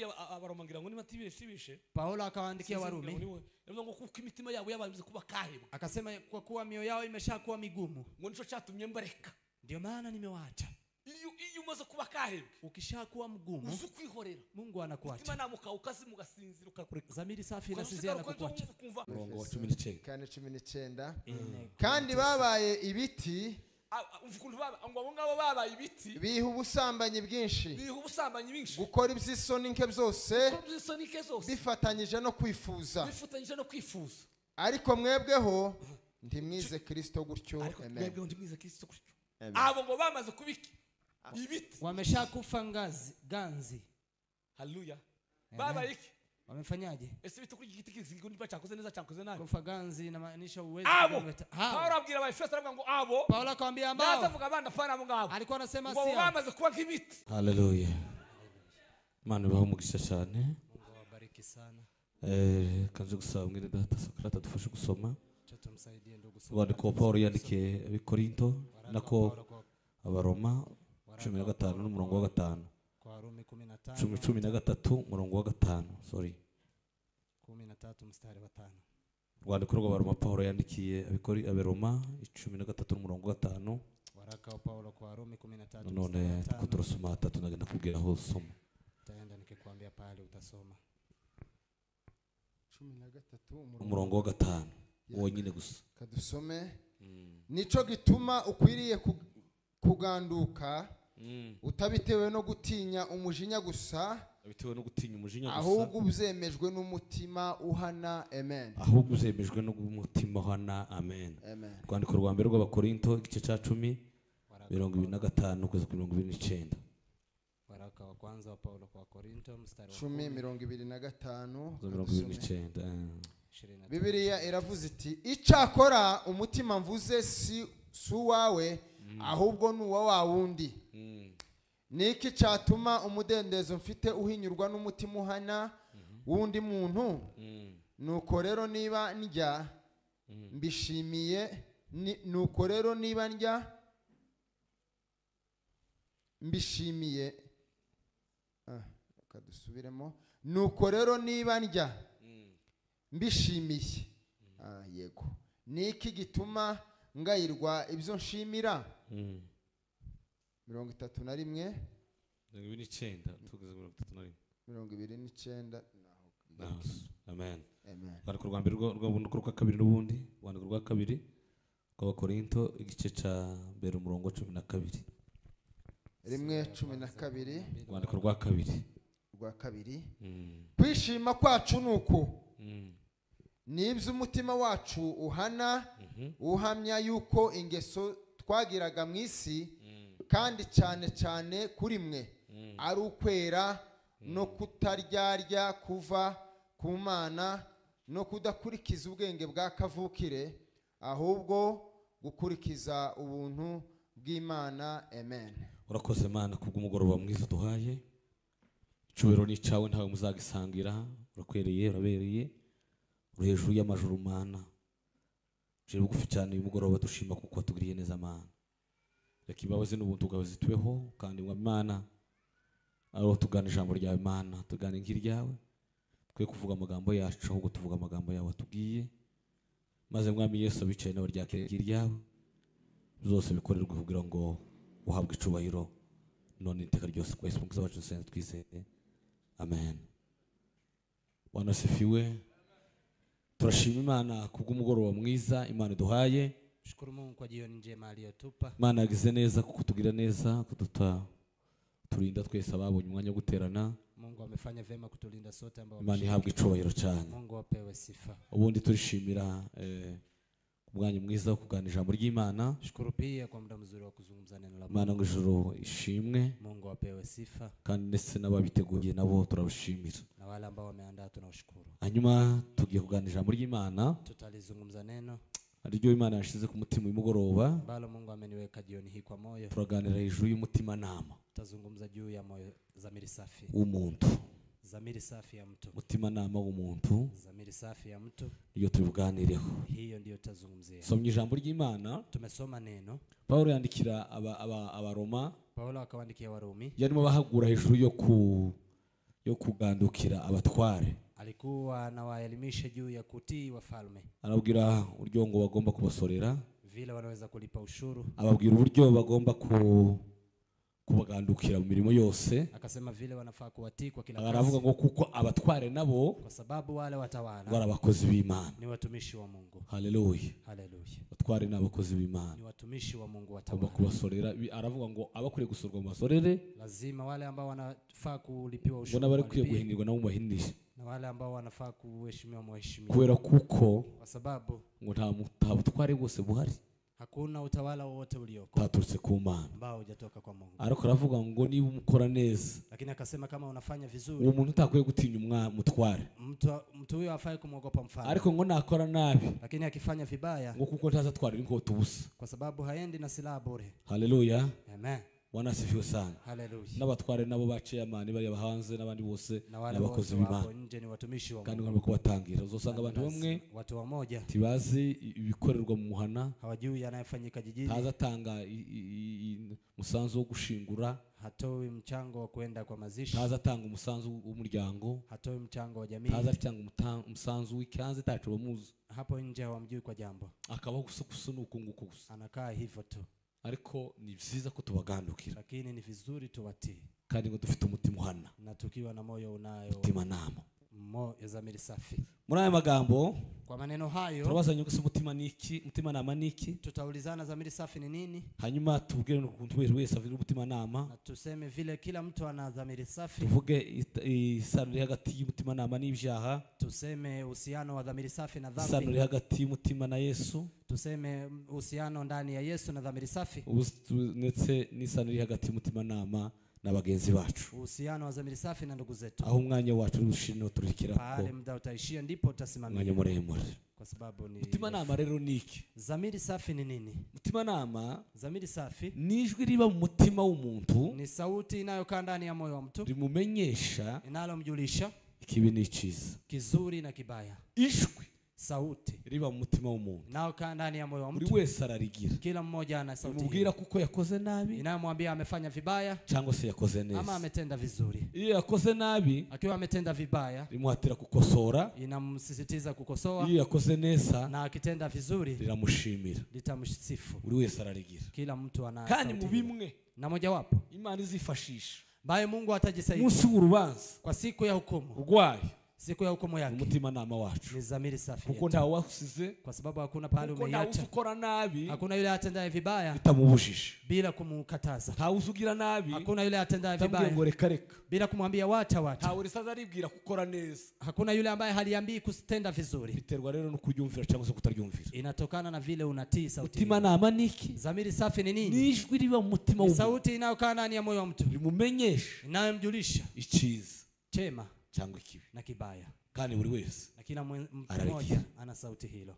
abaromangira ngo nibatibishe Paulo akawaandikia Warumi ngo kuko imitima yabo yabanze kuba kahebwe, akasema kwa kuwa mioyo yao imeshakuwa migumu ngo nico cyatumye mbareka, ndio maana nimewaacha. iyo umaze kuba kahebwe, ukishakuwa mgumu, uzukwihorera, Mungu anakuacha. imitima namuka ukazi mugasinzira ukakureka. Zamiri safi inasizia na kukuacha. Murongo wa 19 kandi 19 kandi babaye ibiti umvukuntu ngo abo ngabo babaye ibiti biha ubusambanyi bwinshi, gukora iby'isoni nke byose bifatanyije no kwifuza, ariko mwebweho ntimwize Kristo gutyo. Amen. Abo ngo bamaze kubiki ibiti, wameshakufa ganzi. Haleluya. Babaye iki? Wamefanyaje? Ese bitu kuri igiti kizigo niba cyakoze neza cyakoze nabi. Kufa ganzi inamaanisha uwezo. Paulo abwira abaefeso aravuga ngo abo. Paulo akamwambia ambao. Nazavuga abana fana abo ngabo. Alikuwa anasema si abo. Bamaze kuba nk'ibiti. Haleluya. Mana baho mugisha cyane. Mungu awabariki sana. Kanje gusaba mwene data Sokrata dufashe gusoma. Tumsaidie ndugu Sokrata. Wandiko Paulo yandikiye abikorinto nako abaroma 15 n'umurongo wa 5. Kwa Warumi 15 13 murongo wa 5, sorry 13 mstari wa 5. Rwandiko rw'abaroma Paulo yandikiye aberoma 13 n'umurongo wa 5. Waraka wa Paulo kwa Warumi 13 none tuko turasoma 3 nagenda kubwira aho soma. Taenda nikikwambia pale utasoma 13 umurongo wa 5 wonyine gusa. Kadusome. Nico gituma ukwiriye kuganduka utabitewe no gutinya umujinya gusa, ahubwo uzemejwe n'umutima uhana. Amen. Ahubwo uzemejwe n'umutima uhana. Amen. Rwandiko rwa mbere rw'abakorinto igice cya 10 25 kugeza ku 29. Waraka wa kwanza wa Paulo kwa Korinto mstari wa 10:25. Bibiliya iravuze iti icakora umutima mvuze si wawe ahubwo nuwa wa wundi. Niki cyatuma umudendezo mfite uhinyurwa n'umutima uhana wundi muntu? Nuko rero niba ndya mbishimiye, nuko rero niba ndya mbishimiye, kadusubiremo. Nuko rero niba ndya mbishimiye, yego. Niki gituma ngayirwa ibyo nshimira? 31 29. Amen. Rwandiko rwa mbere rwa kabiri n'ubundi rwandiko rwa kabiri rw'abakorinto igice cya mbere umurongo 12. 1:12. Rwandiko rwa kabiri. Kwishima kwacu nuko nibyo umutima wacu uhana, uhamya yuko ingeso twagiraga mu isi kandi cyane cyane kuri mwe ari ukwera no kutaryarya kuva ku Mana no kudakurikiza ubwenge bwa kavukire, ahubwo gukurikiza ubuntu bw'Imana. Amen. Urakoze Mana kubw'umugoroba mwiza duhaye. Icubero ni cawe ntawe muzagisangira. Urakwereye, urabereye, uri hejuru y'amajuru Mana. Je bugufi cyane uyu mugoroba dushima kuko watugiriye neza Mana. Reka imbabazi n'ubuntu bwawe zitubeho kandi mwa Mana aho tugana ijambo ryawe Mana, tugana nk'iryawe, twe kuvuga amagambo yacu ahubwo tuvuga amagambo yawe watubwiye, maze mwami Yesu bicaye nawe ryakire nk'iryawe byose bikorerwe kugira ngo uhabwe icubahiro none iteka ryose kwa Yesu Kristo wacu senze twizeye. Amen. Wanasifiwe. Turashima Imana kubw'umugoroba mwiza Imana iduhaye. Shukuru Mungu kwa jioni njema aliyotupa. Imana yagize neza kukutugira neza, turinda twese ababonye umwanya wo guterana. Mungu amefanya vema kutulinda sote ambao Imana ihabwe icubahiro cyane. Mungu apewe sifa. Ubundi turishimira umwanya mwiza wo kuganira ijambo ry'Imana. Shukuru pia kwa muda mzuri wa kuzungumza neno la Mungu. Imana ngo ijuru ishimwe. Mungu apewe sifa. Kandi ndetse n'ababiteguye nabo turabashimira. Na wale ambao wameandaa tunawashukuru. Hanyuma tugiye kuganira ijambo ry'Imana. Tutalizungumza neno ariryo Imana yashize ku mutima w'umugoroba. Balo Mungu ameniweka jioni hii kwa moyo. Turaganira hejuru y'umutima nama. Tutazungumza juu ya moyo, zamiri safi w'umuntu. Zamiri safi ya mtu. Mutima nama w'umuntu. Zamiri safi ya mtu. Iyo tubiganireho. Hiyo ndio tutazungumzia. Somye ijambo ry'Imana. Tumesoma neno. Paulo yandikira abaroma. Paulo akawaandikia Warumi. Yarimo bahagura hejuru yo kugandukira abatware. alikuwa anawaelimisha juu ya kutii wafalme, Arabwira uburyo ngo bagomba kubasorera, vile wanaweza kulipa ushuru. ababwira uburyo bagomba kubagandukira mu mirimo yose. Akasema vile wanafaa kuwatii kwa kila Aravuga kazi, ngo kuko abatware nabo kwa sababu wale watawala barabakozi b'Imana. ni watumishi wa Mungu. Haleluya. Haleluya. Abatware n'abakozi b'Imana Ni watumishi wa Mungu bagomba watawala. kubasorera. Aravuga ngo abakwiye gusorwa mu basorere, Lazima wale ambao wanafaa kulipiwa ngo ushuru n'abakwiye walipie, guhindurwa nabo bahinishe, na wale ambao wanafaa kuheshimiwa muheshimiwa, kubera kuko kwa sababu ngo nta butware bwose buhari hakuna utawala wowote ulioko taturutse ku Mana. ambao hujatoka kwa Mungu. Ariko aravuga ngo niba umukora neza, Lakini akasema kama unafanya uwo vizuri, muntu utakwiye gutinya umutware. mtu huyo afai kumwogopa mfalme. Ariko ngo nakora nabi, Lakini akifanya vibaya, ngo kuko ntazatwara inkota ubusa. kwa sababu haendi na silaha bure. Haleluya. Amen. Wanasifiwe sana. Haleluya. N'abatware nabo baciye amani bari abahanze n'abandi bose Na wale n'abakozi wote wako b'Imana, nje ni watumishi wa kandi Mungu. ngomba kubatangira. Uzosanga abantu bamwe Watu wamoja tibazi ibikorerwa mu muhana, hawajui yanayofanyika jijini, ntazatanga umusanzu wo gushingura, hatoi mchango wa kwenda kwa mazishi, ntazatanga umusanzu w'umuryango, hatoi mchango wa jamii, ntazatanga umusanzu w'ikanze tacu bamuzi. hapo nje hawamjui kwa jambo, Akabaho gusa nuko nguko gusa. anakaa hivyo tu. Ariko ni byiza ko tubagandukira, Lakini ni vizuri tuwatii, kandi ngo dufite umutima uhana, na tukiwa na moyo unayo umutima nama. moyo zamiri safi. Muri aya magambo Kwa maneno hayo turabazanye gusa umutima niki, umutima nama niki, tutaulizana zamiri safi ni nini, hanyuma tubwire ukuntu wese afite umutima nama, na tuseme vile kila mtu ana dhamiri safi. tuvuge isano riri hagati y'umutima nama n'ibyaha, Tuseme uhusiano wa dhamiri safi na isano dhambi. riri hagati y'umutima na Yesu, Tuseme uhusiano ndani ya Yesu na dhamiri safi. ndetse n'isano riri hagati y'umutima nama na bagenzi bacu. Uhusiano wa dhamiri safi na ndugu zetu. Aho umwanya wacu urushino turikira Pale ko muda utaishia ndipo utasimamia, umwanya muremure. kwa sababu ni Umutima nama rero niki? dhamiri safi ni nini? Umutima nama Dhamiri safi ni ijwi riba mu mutima w'umuntu, ni sauti inayokaa ndani ya moyo wa mtu, rimumenyesha inalomjulisha ikibi n'icyiza. kizuri na kibaya. Ijwi Sauti riba mu mutima w'umuntu, inayokaa ndani ya moyo wa buri mtu, wese ararigira. kila mmoja ana sauti Rimubwira hiyo kuko yakoze nabi inayomwambia amefanya vibaya cyangwa se yakoze ama neza. ametenda vizuri. Iyo yakoze nabi Akiwa ametenda vibaya, rimuhatira gukosora, inamsisitiza kukosoa, iyo yakoze neza na akitenda vizuri riramushimira. litamsifu. Buri wese ararigira, Kila mtu ana kandi sauti mu hiyo. bimwe Na mojawapo Imana izifashisha ambaye Mungu atajisaidia umunsi w'urubanza kwa siku ya hukumu, rwayo, siku ya hukumu yake, umutima nama wacu, ni dhamiri safi kuko yetu. ntawe wasize, Kwa sababu hakuna pahali kuko ntawe umeiacha, ukora nabi hakuna yule atendaye vibaya bitamubujije, bila kumkataza, ntawe uzugira nabi hakuna yule atendaye bitamubwiye ngo vibaya reka reka, bila kumwambia wacha wacha, ntawe risaza aribwira gukora neza. hakuna yule ambaye haliambii kutenda vizuri. Biterwa rero no kuryumvira cyangwa se kutaryumvira. Inatokana na vile unatii sauti. Umutima nama niki? Dhamiri safi ni nini? Ni ijwi riba mu mutima Ni w'umuntu, sauti inayokaa ndani ya moyo wa mtu, rimumenyesha inayomjulisha icyiza chema cyangwa ikibi, na kibaya, kandi buri wese na kila mtu Ararikia. mmoja ana sauti hilo.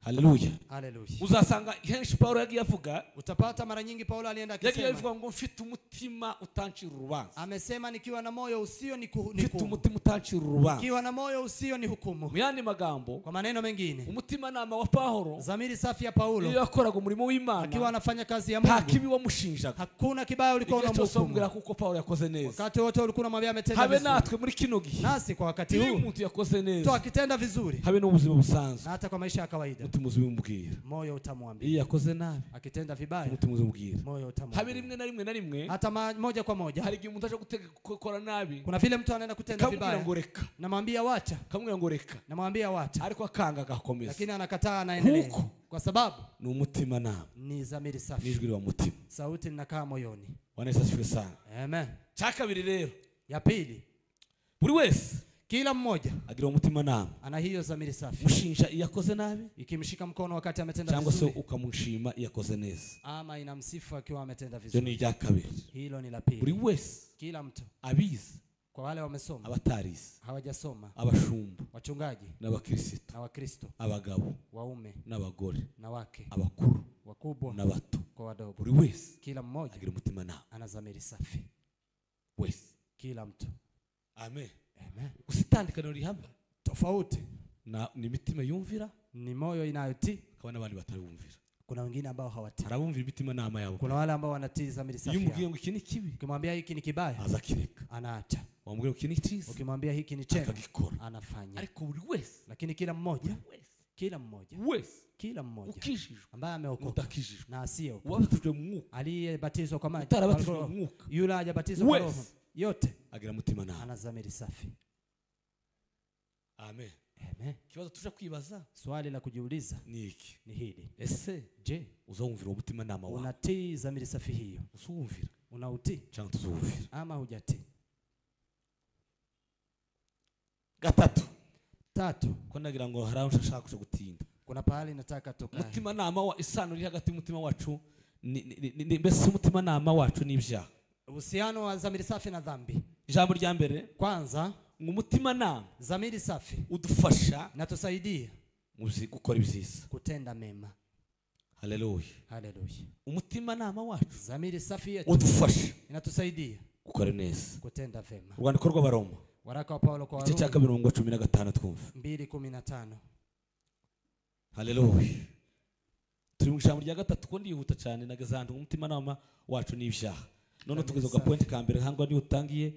haleluya. Haleluya. Uzasanga henshi Paulo yagiye avuga, Utapata mara nyingi Paulo alienda yagiye akisema, avuga ngo mfite umutima utancira urubanza, amesema nikiwa na moyo usio ni mfite hukumu, umutima utancira urubanza. nikiwa na moyo usio ni hukumu. Mu yandi magambo, Kwa maneno mengine, umutima nama wa Paulo dhamiri safi ya iyo Paulo yakoraga umurimo akiwa w'Imana anafanya kazi ya nta Mungu, kibi wamushinjaga. hakuna kibaya ulikuwa Igihe cyose wamubwira unamhukumu. kuko Paulo yakoze neza. Wakati wote ulikuwa unamwambia ametenda Habe vizuri. natwe muri kino gihe, Nasi kwa wakati iyo huu umuntu yakoze mtu neza, akitenda vizuri, habe n'ubuzima busanzwe, na hata kwa maisha ya kawaida, umutima uzibimubwira. moyo utamwambia. Iyo yakoze nabi, Akitenda vibaya, umutima uzimubwira. moyo Habe utamwambia. rimwe na rimwe Hata moja kwa moja, hari igihe umuntu aje gukora nabi, kuna vile mtu anaenda kutenda kamubwira vibaya, ngo reka, namwambia wacha, kamubwira ngo reka, namwambia wacha, ariko akanga agakomeza. lakini anakataa, anaendelea, Huko kwa sababu ni umutima nama, ni dhamiri ni safi, ijwi riba mu mutima. sauti linakaa moyoni. Bwana Yesu asifiwe sana. Amen. Cya kabiri rero, Ya pili, buri wese kila mmoja agira umutima nama, ana hiyo dhamiri safi, mushinja iyo yakoze nabi ikimshika mkono wakati ametenda cyangwa se vizuri, ukamushima iyo yakoze neza. ama inamsifu akiwa ametenda Ibyo vizuri. ni irya kabiri. Hilo ni la Buri pili. wese, Kila mtu, abizi, kwa wale wamesoma, abatarizi, hawajasoma, abashumba wachungaji n'abakristo, na Wakristo, abagabo waume n'abagore, na wake, abakuru wakubwa n'abato, kwa wadogo, buri wese kila mmoja agira umutima nama, ana dhamiri safi. wese. Kila mtu. Amen. Amen. Usitandikaniro rihamwe Tofauti ni imitima yumvira, ni moyo inayotii, hakaba n'abandi batarumvira. kuna wengine ambao hawatii, Harabumvira imitima nama yabo. kuna wale ambao wanatii dhamiri Iyo safi. umubwiye ngo iki ni kibi, Ukimwambia hiki ni kibaya, aza kireka. anaacha. wamubwira iki ni cyiza ukimwambia hiki ni chema akagikora. anafanya. Ariko buri wese Lakini kila mmoja wese ukijijwe ambaye ameokoka utakijijwe na asiye wabatijwe mu mwuka aliyebatizwa kwa maji utarabatijwe mu mwuka yule hajabatizwa kwa roho yote agira mutima nawe ana dhamiri safi. amen. Amen. Kibazo tuje kwibaza Swali la kujiuliza ni iki? ni hili. Ese Je, uzawumvira umutima nama wawe? unatii dhamiri safi hiyo? Usumvira Unautii cyangwa tuzumvira? ama hujatii? Gatatu Tatu, ko nagira ngo hari aho nshaka kuja gutinda. kuna pahali nataka tukae. Umutima nama wa isano iri hagati y'umutima wacu ni mbese umutima nama wacu n'ibyaha. Uhusiano wa dhamiri safi na dhambi. Ijambo rya mbere Kwanza, umutima nama dhamiri safi udufasha inatusaidia muzi gukora ibyiza. kutenda mema. Haleluya. Haleluya. Umutima nama wacu Dhamiri safi yetu udufasha inatusaidia gukora neza. kutenda vema. Urwandiko rw'Abaroma Waraka wa Paulo kwa igice cya Warumi 2:15 twumva. 2:15. Haleluya. Turi mu ijambo rya gatatu ko ndihuta cyane nagazantu umutima nama wacu n'ibyaha. None tugeze ku point ka mbere hangwa ni utangiye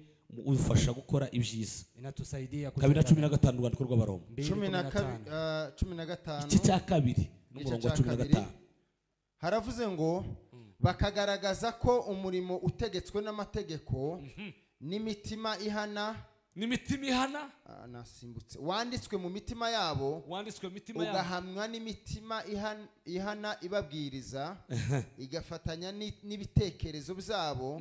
udufasha gukora ibyiza. Inatusaidia kutenda 2:15 urwandiko rw'Abaroma 15 igice cya kabiri n'umurongo wa 15 haravuze ngo bakagaragaza ko umurimo utegetswe n'amategeko n'imitima ihana nasimbutse wanditswe mu mitima yabo ugahamwa n'imitima ihana ibabwiriza igafatanya n'ibitekerezo byabo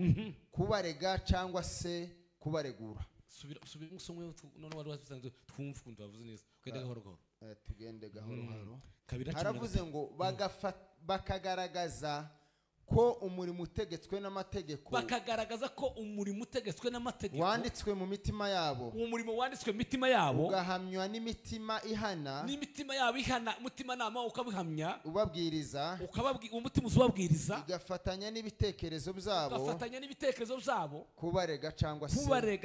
kubarega cyangwa se kubaregura. subira musomwe none wari wasanzwe twumva kundi bavuze neza kwenda gahoro gahoro tugende gahoro gahoro. Haravuze ngo bakagaragaza ko umurimo utegetswe n'amategeko wanditswe mu mitima yabo umurimo wanditswe mu mitima yabo ugahamywa n'imitima ihana umutima nama ukabihamya ubabwiriza umutima uzubabwiriza igafatanya n'ibitekerezo byabo kubarega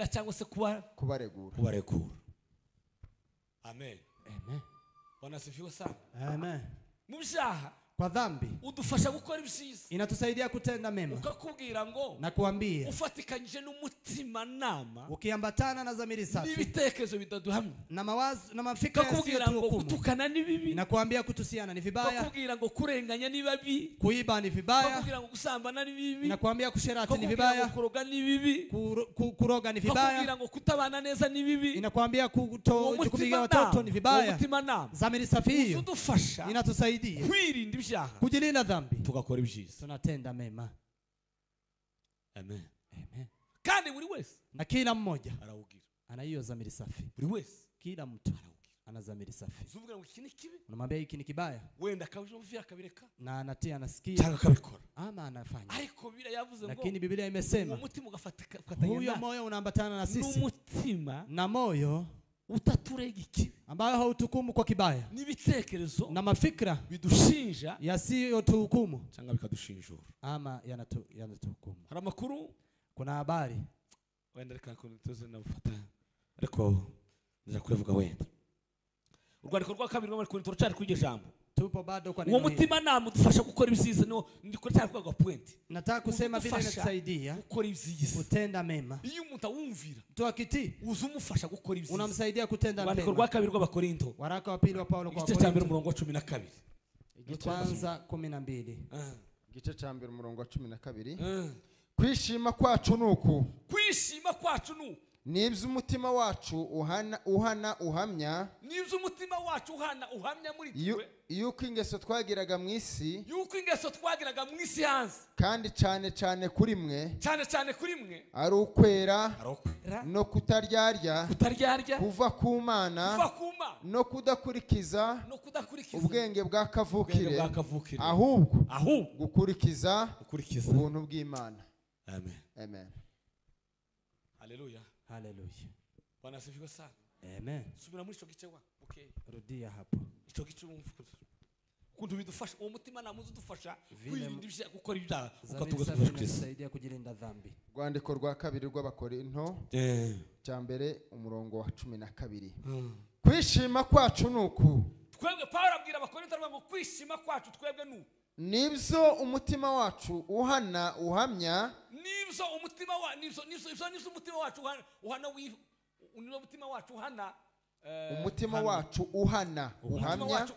cyangwa se kubaregura. Amen. Amen. Bwana asifiwe sana. Amen. Mu byaha kwa dhambi udufasha gukora ibyiza inatusaidia kutenda mema. Ukakubwira ngo na kuambia ufatikanyije n'umutima nama ukiambatana na dhamiri safi n'ibitekerezo bidaduhamye na mawazo na mafikra yasiyotuhukumu kutukana ni bibi na kuambia kutusiana ni vibaya ukakubwira ngo kurenganya ni bibi kuiba ni vibaya ukakubwira ngo kusambana ni bibi na kuambia kusherati ni vibaya kuroga ni bibi kuroga ni vibaya ukakubwira ngo kutabana neza ni bibi inakuambia kutokupiga watoto ni vibaya. Dhamiri safi hiyo udufasha inatusaidia kwirinda kujilinda dhambi tugakora ibyiza tunatenda mema. Amen. Amen. Kandi buri wese na kila mmoja arawugira ana hiyo dhamiri safi. Buri wese kila mtu ana dhamiri safi. Uzuvuga ngo iki ni kibi unamwambia hiki ni kibaya wenda kabije akabireka na anatia anasikia cyangwa kabikora ama anafanya. Ariko Biblia yavuze ngo lakini Biblia imesema umutima ugafatanya huyo moyo unaambatana na sisi n'umutima na moyo utaturega iki ambayo hautukumu kwa kibaya n'ibitekerezo na mafikra bidushinja yasiyotuhukumu cyangwa bikadushinjura ama yanatuhukumu. Hari amakuru kuna habari wenda reka tuze na ufata ariko nza kuvuga wenda urwandiko rwa kabiri rwo muri turacari kuri jambo tupo bado kwa neno. Uwo mutima nama udufasha gukora ibyiza no ndiko cyari kwa point nataka kusema vile inatusaidia gukora ibyiza kutenda mema. Iyo umuntu awumvira mtu akiti uzumufasha gukora ibyiza unamsaidia kutenda mema. Urwandiko rwa kabiri rw'Abakorinto waraka wa pili wa Paulo kwa Wakorinto igice cya mbere umurongo wa 12 kwanza 12 igice cya mbere umurongo wa 12 kwishima kwacu nuku nibyo umutima wacu uhamya muri twe yuko ingeso twagiraga mu isi hanze kandi cyane kuri mwe ari ukwera no kutaryarya kuva ku Mana no kudakurikiza ubwenge bwa kavukire ahubwo gukurikiza ubuntu bw'Imana. Amen. Haleluya. Haleluya. Bwana asifiwe sana. Amen. Subira muri cyo gice wa. Okay. Rudia hapo. Icyo gice umvukuza. Kuntu bidufasha uwo mutima namuzi udufasha kwirinda ibyaha gukora ibyaha ukatugufasha kusaidia kujilinda dhambi. Rwandiko rwa kabiri rw'Abakorinto cya mbere umurongo wa 12. Kwishima kwacu nuku twebwe Paulo abwira Abakorinto ngo kwishima kwacu twebwe nuku nibyo umutima wacu uhana uhamya, nibyo umutima wa nibyo umutima wacu uhana umutima wacu uhana umutima wacu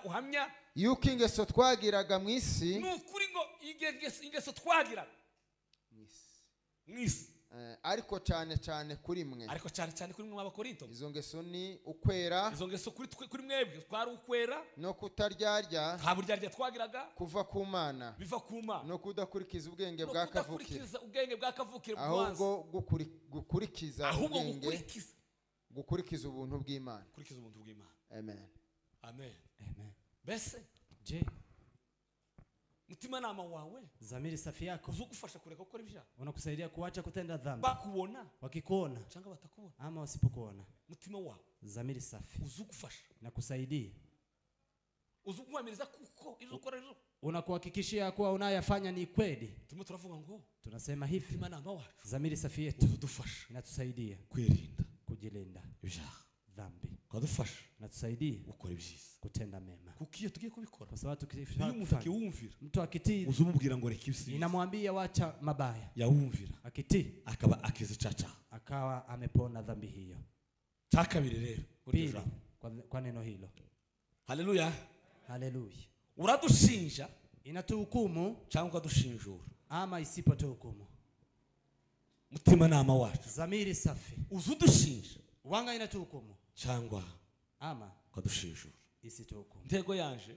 uhamya yuko ingeso twagiraga mu isi, nukuri ngo ingeso twagiraga mu isi, ariko cyane kuri mwe, Abakorinto, izo ngeso ni ukwera, izo ngeso kuri mwebwe twari ukwera no kutaryarya, nta buryarya twagiraga, kuva ku Mana, biva ku Mana, no kudakurikiza ubwenge no bwa kudakurikiza ubwenge bwa kavukire, ahubwo gukurikiza ubuntu bw'Imana. Amen. Bese je mutima nama wawe zamiri safi yako uzugufasha kureka gukora ibyaha, unakusaidia kuacha kutenda dhambi, bakubona wakikuona cyangwa batakubona, ama wasipokuona. mutima wawe Zamiri safi uzugufasha na kusaidia, uzuguhamiriza kuko izo ukora ejo, unakuhakikishia kuwa unayafanya ni kweli. turavuga ngo tunasema hivi, mutima nama wacu zamiri safi yetu uzudufasha inatusaidia kwirinda kujilinda ibyaha, dhambi, kadufasha inatusaidia gukora ibyiza, kutenda mema, kuko iyo tugiye kubikora, kwa sababu iyo umuntu akiwumvira, mtu akitii uzumubwira ngo reka ibisi, inamwambia wacha mabaya, yawumvira akitii akaba akize caca, akawa amepona dhambi hiyo. cyakabiri rero Pili, kwa neno hilo, haleluya, haleluya, uradushinja inatuhukumu cyangwa dushinjura, ama isipotuhukumu. mutima nama wacu Zamiri safi uzudushinja wanga inatuhukumu cyangwa ama kadushinjura, isituhukumu. ntego yanje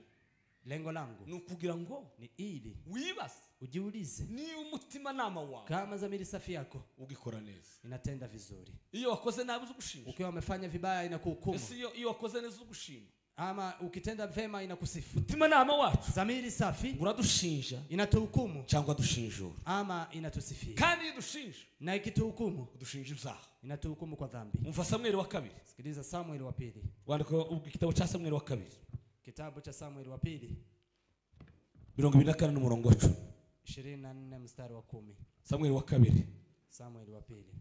Lengo langu nukugira ngo ni ili wibase, ujiulize ni umutima nama wawe kama zamiri safi yako ugikora neza, inatenda vizuri. iyo wakoze nabi uzugushinja, Ukiwa umefanya vibaya inakuhukumu, iyo wakoze neza uzugushima, ama ukitenda vema inakusifu. mutima nama wacu Zamiri safi uradushinja inatuhukumu cyangwa dushinjura, ama inatusifia, kandi iyo dushinja na ikituhukumu udushinja ibyaha. inatuhukumu kwa dhambi. Umva Samueli wa kabiri, Sikiliza Samueli wa pili, wandiko igitabo cha Samueli wa kabiri, kitabu cha Samueli wa pili 24 n'umurongo wa 10. 24 mstari wa 10. Samueli wa kabiri, Samueli wa pili,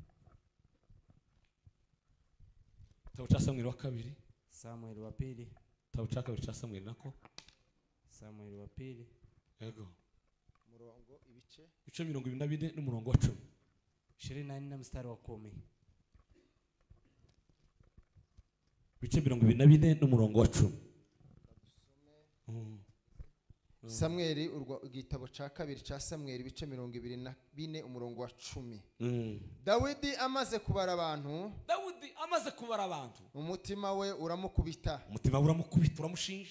igitabo cha Samueli wa kabiri, Samueli wa pili, igitabo cha kabiri cha Samueli nako, Samueli wa pili, Murongo ibice 24 n'umurongo wa 10. 24 mstari wa 10. Bice 24 n'umurongo wa 10. Samueli igitabo ca kabiri ca Samueli bice 24 umurongo wa 10. Dawidi amaze kubara abantu, umutima we uramukubita, uramushinja,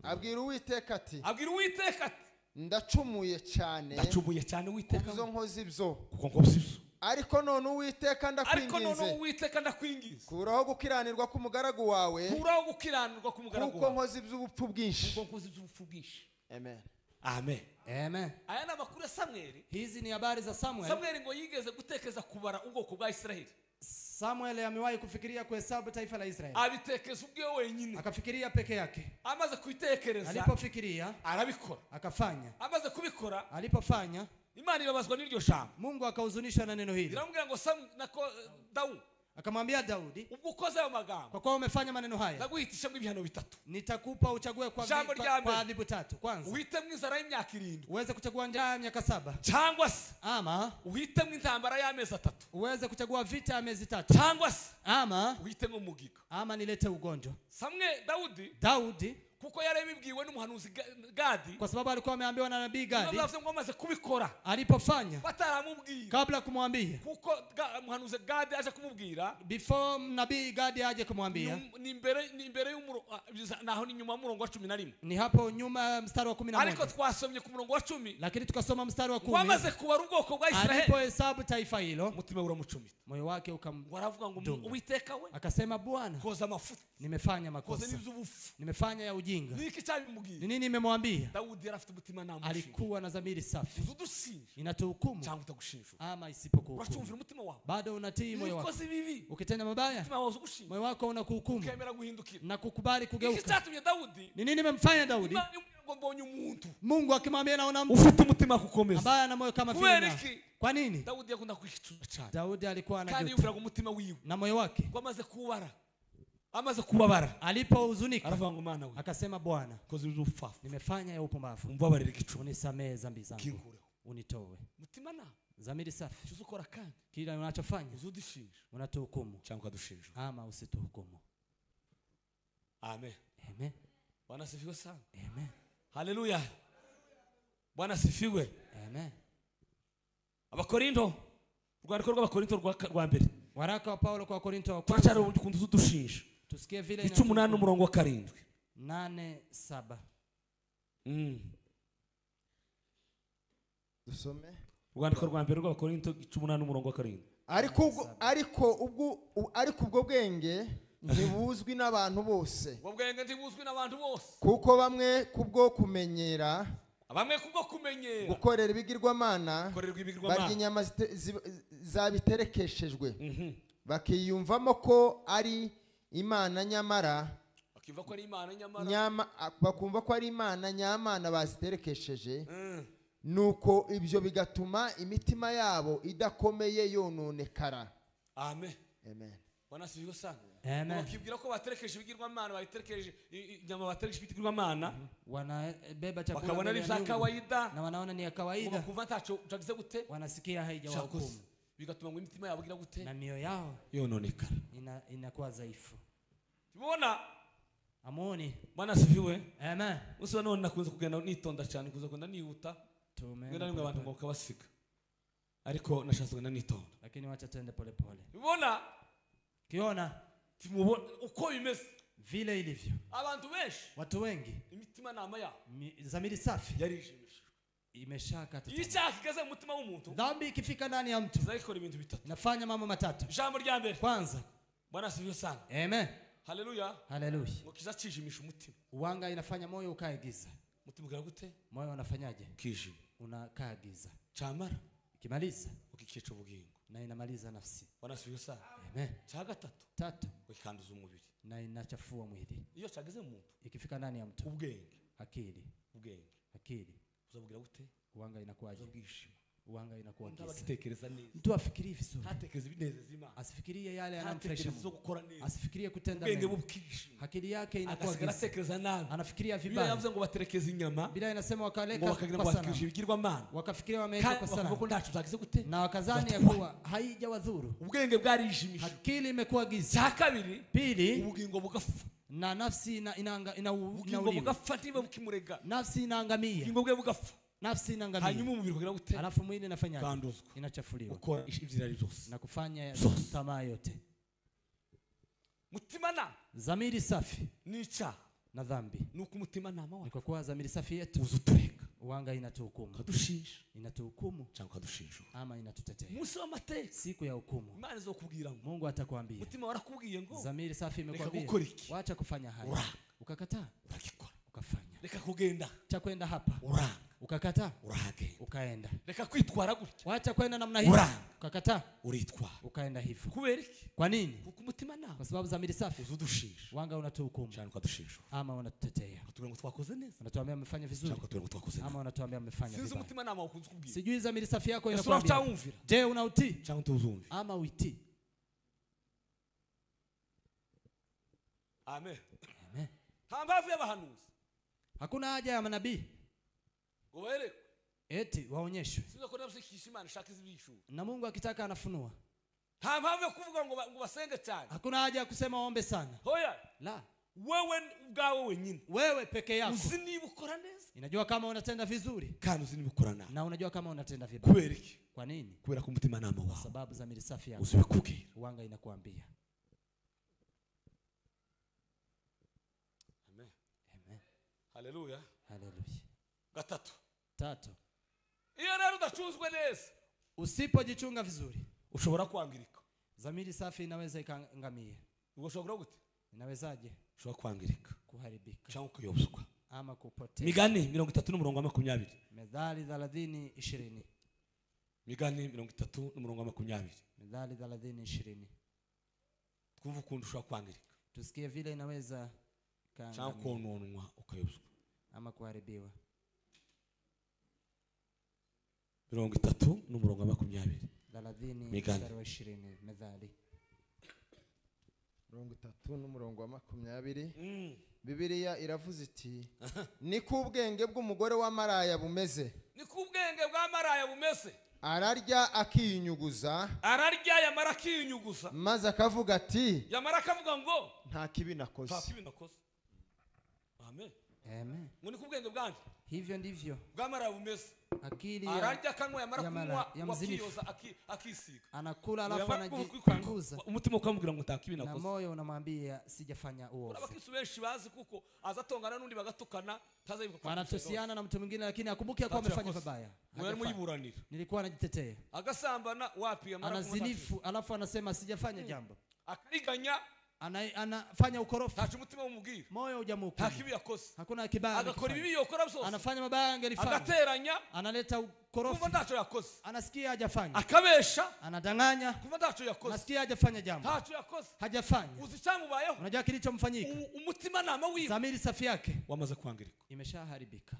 abwira Uwiteka ati, ndacumuye cyane Uwiteka, izo nkozi byo, kuko nkozi ariko none Uwiteka ndakwinginze, kuraho gukiranirwa k'umugaragu wawe, kuko nkozi by'ubupfu bwinshi. Amen. Amen. Amen. Aya ni amakuru ya Samueli. Hizi ni habari za Samuel. Samueli ngo yigeze gutekereza kubara ubwoko bwa Israeli. Samuel amewahi kufikiria kuhesabu taifa la Israeli. Abitekeza ubwe wenyine. Akafikiria peke yake. Amaze kuitekereza, alipofikiria arabikora. Akafanya. Amaze kubikora, alipofanya, Imana ibabazwa n'iryo jambo. Mungu akahuzunishwa na neno hili. Iramubwira ngo Daudi, akamwambia Daudi, ubwo ukoze ayo magambo, kwa kuwa umefanya maneno haya, ndaguhitisha ibihano bitatu. Nitakupa uchague kwa adhibu tatu. Kwanza, uhitemwe inzara y'imyaka 7. Uweze kuchagua njaa ya miaka 7. Cyangwa se, ama uhitemwe intambara y'amezi 3. Uweze kuchagua vita ya miezi 3. Cyangwa se, ama uhitemwe umugiga. Ama nilete ugonjwa. Daudi kuko yarabibwiwe n'umuhanuzi Gadi, kwa sababu alikuwa ameambiwa na nabii Gadi, ngo amaze kubikora, alipofanya bataramubwira, kabla kumwambia, kuko umuhanuzi Gadi aje kumubwira, before nabii Gadi aje kumwambia, ni imbere naho ni nyuma murongo wa 11, ni hapo nyuma mstari wa 11. Ariko twasomye ku murongo wa 10, lakini tukasoma mstari wa 10, wamaze kubara ubwoko bwa Israeli, alipohesabu taifa hilo, mutima uramucumita, moyo wake waravuga ngo Uwiteka we, akasema Bwana, koza mafuta, nimefanya makosa, nimefanya ya ujinga. Niki cyabimubwira? Ni nini nimemwambia? Daudi yarafite umutima namushinja, alikuwa na dhamiri safi. Uzudushinja, inatuhukumu cyangwa utagushinja, ama isipokuhukumu. uracumvira umutima wako, bado unatii moyo wako. Ukoze bibi, ukitenda mabaya, umutima wako uzugushinja, moyo wako unakuhukumu, ukemera guhindukira na kukubali kugeuka. Niki cyatumye Daudi? Ni nini nimemfanya Daudi? Ngo mbonye umuntu, Mungu akimwambia naona mtu ufite umutima kukomeza, ambaye ana moyo kama vile. Kwa nini? Daudi yakunda kwicuza cyane. Daudi alikuwa anajuta, kandi yumvira umutima wiwe na moyo wake, kwamaze kubara, amaze kubabara alipohuzunika aravuga ngo Mana we akasema Bwana koze urufafu nimefanya ya upumbavu umbabarire igicu unisamehe dhambi zangu kinkureho unitowe mutima na dhamiri safi cyuzukora kandi kila unachofanya uzudishinja unatuhukumu cyangwa dushinja ama usituhukumu. amen Amen. Bwana sifiwe sana. Amen. Haleluya. Bwana sifiwe. Amen. Abakorinto urwandiko rw'abakorinto rwa mbere waraka wa Paulo kwa Korinto wa kwanza kwanza kundu zudushinja tusikie vile 8 umurongo wa 7 8:7 dusome urwandiko rwa mbere rw'abakorinto 8 umurongo wa 7 ariko ubwo bwenge ntibuzwi n'abantu bose ubwo bwenge ntibuzwi n'abantu bose kuko bamwe kubwo kumenyera gukorera ibigirwamana barya inyama zabiterekeshejwe bakiyumvamo ko ari imana nyamara bakumva ko ari imana nyamana baziterekesheje nuko ibyo bigatuma imitima yabo idakomeye yononekara. Amen. Amen. Bwana sifiwe sana. Amen. Wakibwira ko baterekeje ibigirwamana bayiterekeje inyama baterekeje ibigirwamana wanabeba chakula bakabona ari vya kawaida na wanaona ni ya kawaida kuva ntacho utagize gute wanasikia haijawahukumu bigatuma ngo imitima yabo igira gute na mioyo yao yononekara inakuwa dhaifu. Tubona amoni. Bwana sifiwe. Amen. Uso none nakunze kugenda nitonda cyane kuza kwenda nihuta ngenda nimwe abantu ngo kabasiga ariko nashatse kwenda nitonda lakini wacha twende pole pole. Tubona kiona timubona uko bimeze vile ilivyo abantu benshi watu wengi imitima nama ya dhamiri safi yarijimishije imeshakata. Icyaha kigaze mu mutima w'umuntu dhambi ikifika ndani ya mtu zaikora ibintu bitatu nafanya mambo matatu. Jambo rya mbere kwanza Bwana sifiwe sana. Amen. Haleluya. Haleluya. Ngo kizacijimisha umutima. Uwanga inafanya moyo ukae giza. Mutima ugira gute? Moyo unafanyaje? Kiji. Unakaa giza. Chamara. Ukimaliza ukikica ubugingo na inamaliza nafsi. Bwana sifiwe sana. Amen. Cha gatatu. Tatu. Ukikanduza umubiri. Na inachafua mwili. Iyo cyageze mu muntu. Ikifika ndani ya mtu. Ubwenge. Akili. Ubwenge. Akili. Uzabugira gute? Uwanga inakuwaje? Uzabwishima. Uwanga inakuwa giza. Ndabatekereza neza. Mtu afikirie vizuri. Hatekereza ibinezeza Imana. Asifikirie yale yanamfurahisha Mungu. Asifikirie kutenda mema. Ubwenge bubwishima. Akili yake inakuwa giza. Atekereza nabi. Anafikiria vibaya. Biblia yavuze ngo baterekeza inyama. Biblia inasema wakaleka kwa sana. Bigirwamana. Wakafikiria wameweka kwa sana. Wakavuga ndacu zagize gute? Na wakazani ya kuwa haijawadhuru. Ubwenge bwarijimishije. Akili imekuwa giza. Cha kabiri. Pili. Ubugingo bugafa. Na nafsi ubugingo bugafa niba bukimurega. Nafsi inaangamia. Ubugingo bwe bugafa. Nafsi inaangamia. Hanyuma umubiri kugira gute? Alafu mwili inafanya ganduzwa. Inachafuliwa. Ukora ivyirari byose. Na kufanya tamaa yote. Mutima na dhamiri safi nica na dhambi nuko umutima nama wa. Ni kwa kuwa dhamiri safi yetu uzutureka. Uwanga inatuhukumu. Kadushinja. Inatuhukumu cyangwa kadushinja. Ama inatutetea. Musi w'amateka. Siku ya hukumu. Imana izokubwira ngo. Mungu atakwambia. Mutima warakubwiye ngo. Dhamiri safi imekwambia. Wacha kufanya haya. Ukakataa. Urakikora. Ukafanya. Reka kugenda. Cha kwenda hapa. Uranga. Ukakataa. Urahagenda. Ukaenda. Reka kwitwara gutya. Wacha kwenda namna hii. Ukakataa. Uritwara. Ukaenda hivyo. Kubera iki? Kwa nini? Kuko umutima nawe. Kwa sababu dhamiri safi. Uzudushinja. Wanga unatuhukumu. Cyane kadushinja. Ama unatutetea. Tugira ngo twakoze neza. Unatuambia mmefanya vizuri. Cyane tugira ngo twakoze neza. Ama unatuambia mmefanya vibaya. Sinzi umutima nama ukunze kubwira. Sijui dhamiri safi yako inakwambia. Je, unautii? Cyane tuzumva. Ama uitii? Amen. Amen. Hambavu y'abahanuzi. Hakuna haja ya manabii. Goere. Eti waonyeshwe. Sizo kona msikisha Imana shaka izibishu. Na Mungu akitaka anafunua. Hambavu yo kuvuga ngo basenge cyane. Hakuna haja ya kusema ombe sana. Hoya. La. Wewe ubwawe wenyine. Wewe peke yako. Uzini bukora neza. Inajua kama unatenda vizuri. Kandi uzini bukora nabi. Na unajua kama unatenda vibaya. Kubera iki? Kwa nini? Kubera ku mutima nama wawe. Sababu za mili safi yako. Uzibikubwira. Uwanga inakuambia. Amen. Amen. Haleluya. Haleluya. Gatatu. Tatu. Iyo rero udacuzwe neza. Usipojichunga vizuri. Ushobora kwangirika. Dhamiri safi inaweza ikaangamia. Ushobora gute? Inawezaje? Ushobora kwangirika. Kuharibika. Cyangwa kuyobswa. Ama kupotea. Migani 30:20. Methali 30:20. Migani 30:20. Methali 30:20. Twumva ukuntu ushobora kwangirika. Tusikie vile inaweza cyangwa kononwa ukayobswa. Ama kuharibiwa. 30:20. Mithali 30:20. Methali 30 n'umurongo wa 20. Bibiliya iravuze iti ni ku ubwenge bw'umugore wa maraya bumeze. Ni ku ubwenge bwa maraya bumeze. Ararya akinyuguza. Ararya yamara akinyuguza. Maze akavuga ati yamara akavuga ngo nta kibi nakoze. Nta kibi nakoze. Amen. Amen. Ngo ni ku ubwenge bwanje. Hivyo ndivyo Bwa maraya bumeze. akili ararya kanwa yamara kunywa mzinifu wakiyoza akisiga. Anakula alafu anajipanguza. Umutima ukamubwira ngo nta kibi nakoze. Na moyo unamwambia sijafanya uovu. Abakisu benshi bazi kuko azatongana n'undi bagatukana tazayibuka. Wanatusiana na mtu mwingine lakini akumbuke kwa amefanya vibaya. Mwari muyiburanira. Nilikuwa najitetea. Agasambana wapi yamara anazinifu alafu anasema sijafanya jambo. Akariganya anafanya ukorofi. Tacha umutima umubwira. Moyo hujamuhukumu. Hakibi yakoze. Hakuna kibaya. Agakora ibibi yokora byose. Anafanya mabaya angelifanya. Agateranya. Analeta ukorofi. Kumva ndacho yakoze. Anasikia hajafanya. Akabesha. Anadanganya. Kumva ndacho yakoze. Anasikia hajafanya jambo. Ndacho yakoze. Hajafanya. Uzicamubayeho. Unajua kilichomfanyika? Umutima nama wiwe. Zamiri safi yake wamaze kwangirika. Imeshaharibika.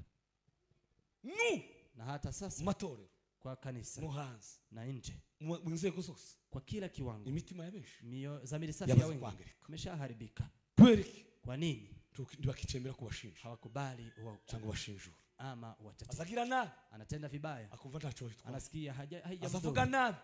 Na hata sasa matorero kwa kanisa muhanzi na nje mwinzego zose kwa kila kiwango imitima ya benshi zamiri safi ya wengi imeshaharibika. Kweli kwa nini? Ntibakicemera kubashinja. Hawakubali cyangwa bashinjura ama wachache. Azagira nabi. Anatenda vibaya. Akumva ntacho bitwa. Anasikia azavuga nabi.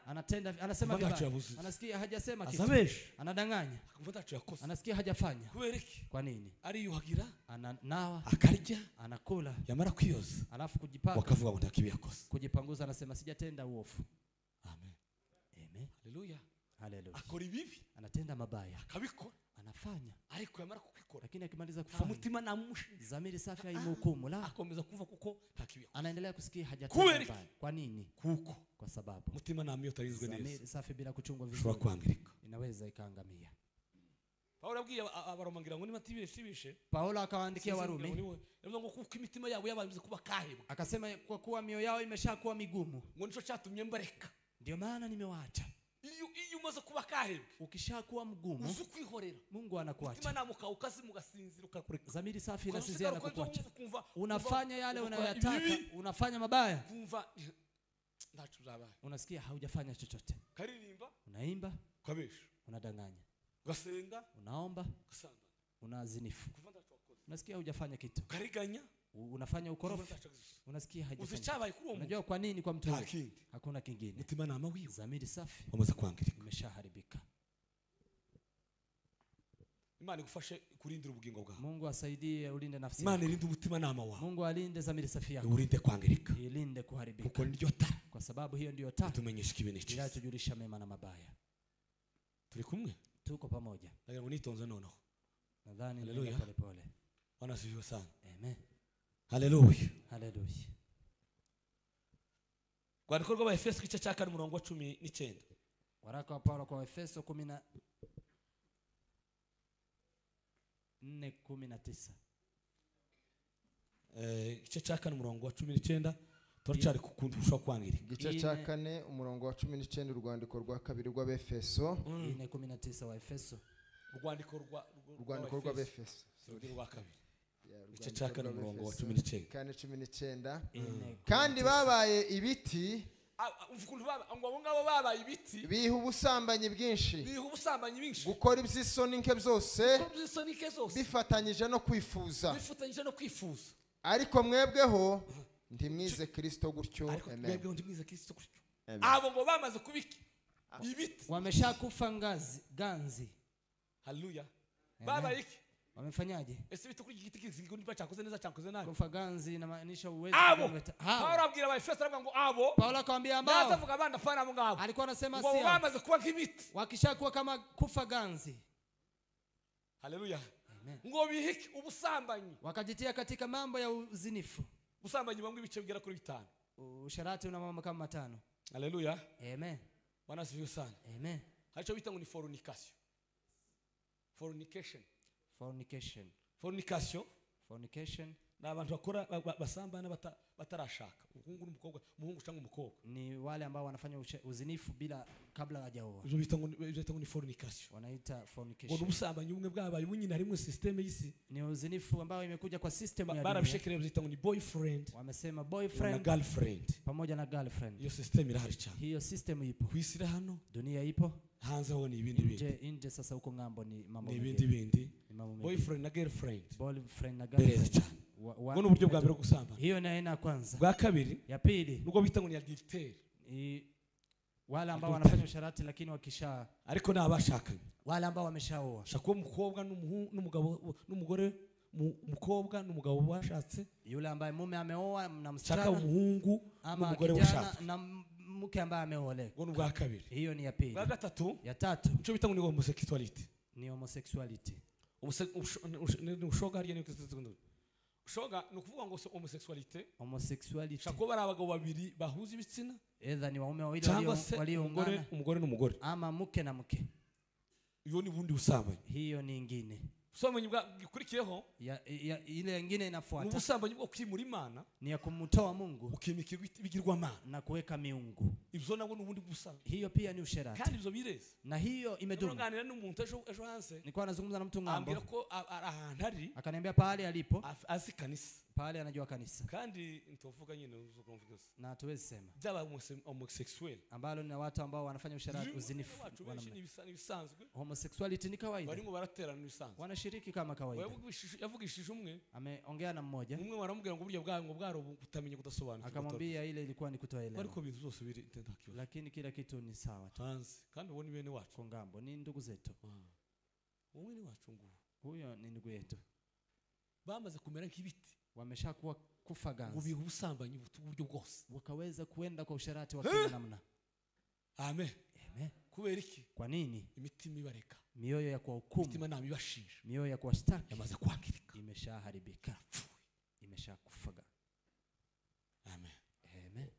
Anasema vibaya. Anasikia hajasema kitu. Azabesha. Anadanganya. Akumva ntacho yakoze. Anasikia hajafanya. Kuberiki. Kwa nini? Ari yuhagira. Ananawa. Akarya. Anakula. Yamara kwiyoza. Alafu kujipanga. Wakavuga ngo ntakibi yakoze. Kujipanguza anasema sijatenda uovu. Amen. Amen. Haleluya. Haleluya. Akora ibibi. Anatenda mabaya. Akabikora. Anafanya. Ariko yamara kukikora. Lakini akimaliza kufanya. Umutima namushinja. Zamiri safi haimuhukumu la. Akomeza kuva kuko ntakibi. Anaendelea kusikia hajatenda mabaya. Kwa nini? Kuko. Kwa sababu umutima namyo utarizwe neza. Zamiri safi bila kuchungwa vizuri. Shobora kwangirika. Inaweza ikaangamia. Paulo abwiye abaromangira ngo nimatibishe. Paulo akawaandikia Warumi. Ndio ngo kuko imitima yabo yabanze kuba kahebwa. Akasema kwa kuwa mioyo yao imeshakuwa migumu. Ngo nico cyatumye mbareka. Ndio maana nimewaacha. Iyo umaze kuba kahebwa. Ukishakuwa mgumu. Uzukwihorera. Mungu anakuacha. Umutima namuka ukazi mugasinzira ukakureka. Zamiri safi inasinzia na kukuacha. Unafanya yale unayoyataka, unafanya mabaya. Kumva ndacho zabaye. Unasikia haujafanya chochote. Karirimba. Unaimba. Kabesha. Unadanganya. Gasenga. Unaomba. Kusamba. Unazinifu. Unasikia hujafanya kitu. Kariganya. Unafanya ukorofi. Unasikia hajafanya. Unajua kwa nini kwa mtu huyo? Hakuna kingine. Mutima nama wiwe. Zamiri safi wamaze kwangirika. Imeshaharibika. Imana igufashe kurindira ubugingo bwawe. Mungu asaidie ulinde nafsi yako. Imana irinde umutima nama wawe. Mungu alinde zamiri safi yako. Urinde kwangirika. Ilinde kuharibika. Kuko ndio taa. Kwa sababu hiyo ndio taa. Tumenyesha kibene cyiza. Ila tujulisha mema na mabaya. Turi kumwe. Tuko pamoja. Ndagira ngo nitonze noneho. Nadhani ndio pole pole. Bwana sifiwe sana. Amen. Haleluya. Haleluya. Kwa ndiko rwa Efeso kice cya 4 murongo wa 19. Waraka wa Paulo kwa Efeso 4:19. Igice cya 4 murongo wa 19 turacari kukuntu ushobora kwangirika. Igice cya 4 umurongo wa 19 urwandiko rwa kabiri rwa Efeso 4:19 wa Efeso. Urwandiko rwa Efeso rwa kabiri. Igice cya 4 umurongo wa 19. Kandi babaye ibiti ngo ngabo babaye ibiti biha ubusambanyi bwinshi gukora iby'isoni nke byose bifatanyije no kwifuza ariko mwebweho ntimwize Kristo gutyo. Amen. Abo ngo bamaze kubiki ibiti wameshakufa ganzi. Haleluya. Babaye iki? Wamefanyaje? Ese bitu kuri igiti kiziko niba cyakoze neza cyakoze nabi. Kufa ganzi inamaanisha uwezo kuleta. Paulo abwira ba Efeso aravuga ngo abo. Paulo akamwambia ambao. Nazavuga abana fana abo ngabo. Alikuwa anasema si. Wamaze kuwa kibiti. Wakishakuwa kama kufa ganzi. Haleluya. Ngo bihiki ubusambanyi. Wakajitia katika mambo ya uzinifu. Ubusambanyi bamwe ibice bigera kuri 5. Usharati una mambo kama 5. Haleluya. Amen. Bwana sifiwe sana. Amen. Hacho bita ngo ni fornication. Fornication. Fornication. Fornication. n'abantu bakora basambana batarashaka umuhungu n'umukobwa, umuhungu cyangwa umukobwa. Ni wale ambao wanafanya uzinifu bila kabla hajaoa. Ibyo bita ngo ni fornication. Wanaita fornication. Ngo ubusambanyi bumwe bwabaye bunyine harimo system y'isi. Ni uzinifu ambao imekuja kwa system ya dunia. Barabishekereye bita ngo ni boyfriend. Wamesema boyfriend na girlfriend. Pamoja na girlfriend. Iyo system irahari cyane. Hiyo system ipo. Kwisira hano. Dunia ipo. Hanze ho ni ibindi. Nje sasa huko ngambo ni mambo mengi. Ni ibindi. Boyfriend na girlfriend. Boyfriend na girlfriend. Ngono uburyo bwa mbere gusamba. Hiyo ni aina ya kwanza. Bwa kabiri. Ya pili. Nuko bita ngo ni adultery. Wale ambao wanafanya usharati lakini wakisha ariko nabashakanye. Wale ambao wameshaoa. Shako umukobwa n'umugabo n'umugore, umukobwa n'umugabo bashatse. Yule ambaye mume ameoa na msichana. Shaka umuhungu n'umugore washatse. Na mke ambaye ameolewa. Ngono bwa kabiri. Hiyo ni ya pili. Bwa gatatu. Ya tatu. Cyo bita ngo ni homosexuality. Ni homosexuality. Ushoga hariya ni kuzitunda. Ushoga nukuvuga ngo homosexuality. Homosexuality. Shako bari abagabo babiri bahuza ibitsina. Either ni waume wawili walioungana. Umugore n'umugore. Ama mke na mke. Iyo ni bundi busambanyi. Hiyo ni nyingine. Ubusambanyi bwakurikiyeho. Ile nyingine inafuata. Ubusambanyi bwo kwimura Imana. Ni ya kumtoa Mungu. Ukimikirwa ibigirwamana. Na kuweka miungu. Ibyo nabo nubundi busambanyi. Hiyo pia ni usherati. Kandi ibyo bireze. Na hiyo imedumu. Nganira n'umuntu ejo hanze. Nilikuwa nazungumza na mtu ngambo. Ambira ko ahantu ari. Akaniambia pale alipo. Azi kanisa. Pale anajua kanisa. Kandi nitovuga nyine uzokumva byose. Na tuwezi sema. Byaba homosexual. Ambalo ni watu ambao wanafanya usharati uzinifu. Bisanzwe. Homosexuality ni kawaida. Barimo baraterana bisanzwe. Wanashiriki kama kawaida. Yavugishije umwe. Ameongea na mmoja. Umwe waramubwira ngo buryo bwaro kutamenya kudasobanukirwa. Akamwambia ile ilikuwa ni kutoelewa. Ariko bintu zose biri ntakibazo. Lakini kila kitu ni sawa tu. Hanze kandi ubone bene wacu. Kwa ngambo ni ndugu zetu. Wowe ni wacu ngubu. Huyo ni ndugu yetu. Bamaze kumera nk'ibiti. Wameshakuwa kufa ganzi. Ubiha ubusambanyi uburyo bwose. Wakaweza kuenda kwa usharati wa kila namna. Amen. Amen. Kubera iki? Kwa nini? Imitima ibareka. Mioyo ya kuhukumu. Imitima nami ibashinja. Mioyo ya kuwashtaki. Yamaze kwangirika. Imeshaharibika. Imeshakufaga. Amen. Amen.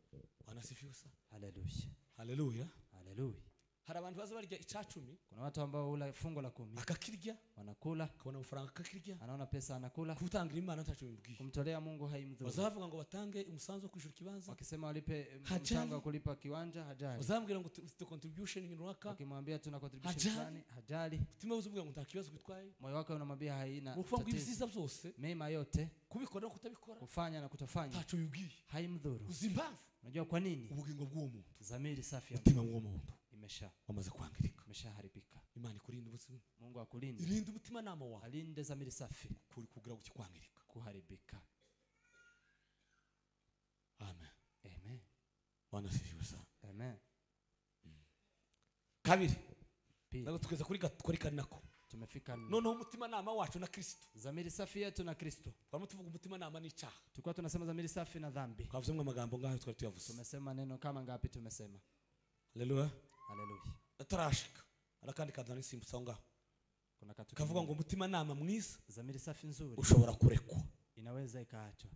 Wanasifiwa sana. Hallelujah. Hallelujah. Hallelujah. Hari abantu baza barya icacumi. Kuna watu ambao hula fungo la 10. Akakirya. Wanakula. Akabona amafaranga akakirya. Anaona pesa anakula. Kutangira Imana ntacyo bibwiye. Kumtolea Mungu haimdhuru. Bazavuga ngo batange umusanzu wo kwishura kibanza. Wakisema walipe mchango wa kulipa kiwanja hajali. Bazambwira ngo the contribution nyinwaka. Wakimwambia tuna contribution fulani hajali. Mutima uzuvuga ngo ntakibazo gitwaye. Moyo wake unamwambia haina. Uvuga ibyiza byose. Mema yote. Kubikora no kutabikora. Kufanya na kutofanya. Ntacyo bibwiye. Haimdhuru. Uzimbavu. Unajua kwa nini? Ubugingo bw'uwo muntu. Zamiri safi ya mutima w'uwo muntu. Wamaze kwangirika. Imeshaharibika. Imana ikurinde ubuzima. Mungu akulinde. Irinde umutima nama wawe. Alinde zamiri safi. Kuri kugira ukikwangirika. Kuharibika. Amen. Amen. Wanasifiwe sana. Amen. Kabiri. Nako tukeza kuri kanako. Tumefika none umutima nama wacu na Kristo. Zamiri safi yetu na Kristo. Kwa tuvuga umutima nama ni icyaha. Tukao tunasema zamiri safi na dhambi. Kavuze mwe amagambo ngaho twari tuyavuze. Tumesema neno kama ngapi tumesema? Haleluya. Haleluya. Atarashika. Arakandi kadani simbusa ngaho. Kuna katu kavuga ngo umutima nama mwiza. Zamiri safi nzuri. Ushobora kurekwa. Inaweza ikaachwa.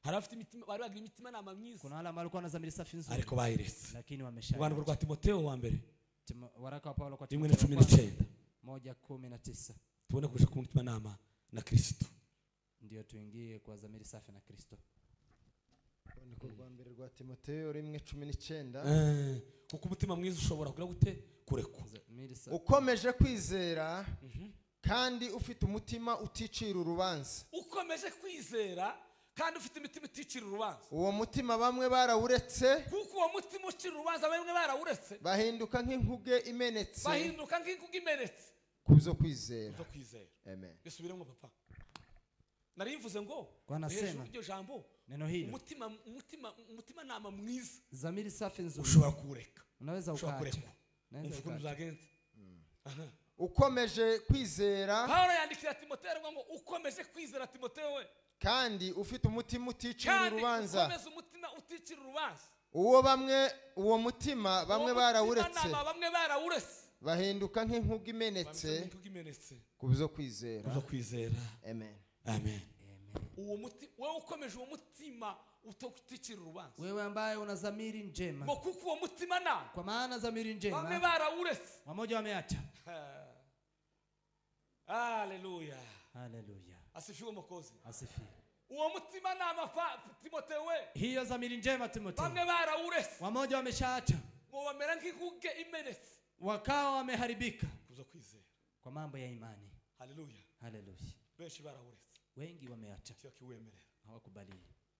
Harafite imitima bari bagira imitima nama mwiza. Kuna wale ambao walikuwa na zamiri safi nzuri. Ariko bayiretse. Lakini wamesha. Rwanda rwa Timotheo wa mbere. Waraka wa Paulo kwa Timotheo 19. 1:19. Tuone kuja ku mutima nama na Kristo. Ndio tuingie kwa zamiri safi na Kristo. Niko rwa mbere rwa Timotheo 1:19. Kuko umutima mwiza ushobora kugira gute kurekwa. Ukomeje kwizera kandi ufite umutima uticira urubanza. Ukomeje kwizera kandi ufite imitima uticira urubanza. Uwo mutima bamwe barawuretse. Kuko uwo mutima ucira urubanza bamwe barawuretse. Bahinduka nk'inkuge imenetse. Bahinduka nk'inkuge imenetse. Kuzo kwizera. Kuzo kwizera. Amen. Bisubiremo papa. Narivuze ngo wanasema iryo jambo neno hilo umutima nama mwiza. Zamiri safi nzuri. Ushobora kureka. Unaweza ukaacha. Ukomeje kwizera. Paulo yandikira Timotheo ngo ukomeje kwizera Timotheo we. Kandi ufite umutima uticira urubanza. Ukomeze umutima uticira urubanza. Uwo mutima bamwe barawuretse. Bamwe barawuretse. Bahinduka nk'inkuge imenetse. Kuzo kwizera. Kuzo kwizera. Amen. Amen. Uwo mutima wewe ukomeje uwo mutima utokutikira urubanza. Wewe ambaye una dhamiri njema. Ngo kuko uwo mutima na. Kwa maana dhamiri njema. Bamwe barawuretse. Wamoja wameacha. Haleluya. Haleluya. Asifiwe Mwokozi. Asifiwe. uwo mutima nama Timotheo we hiyo dhamiri njema Timotheo bamwe barawurese wamoja wameshaacha ngo bamera nk'ikuge imenetse wakawa wameharibika kuza kwizera kwa mambo ya imani. haleluya Haleluya. benshi barawurese Wengi wameacha cyo kiwemerera hawakubali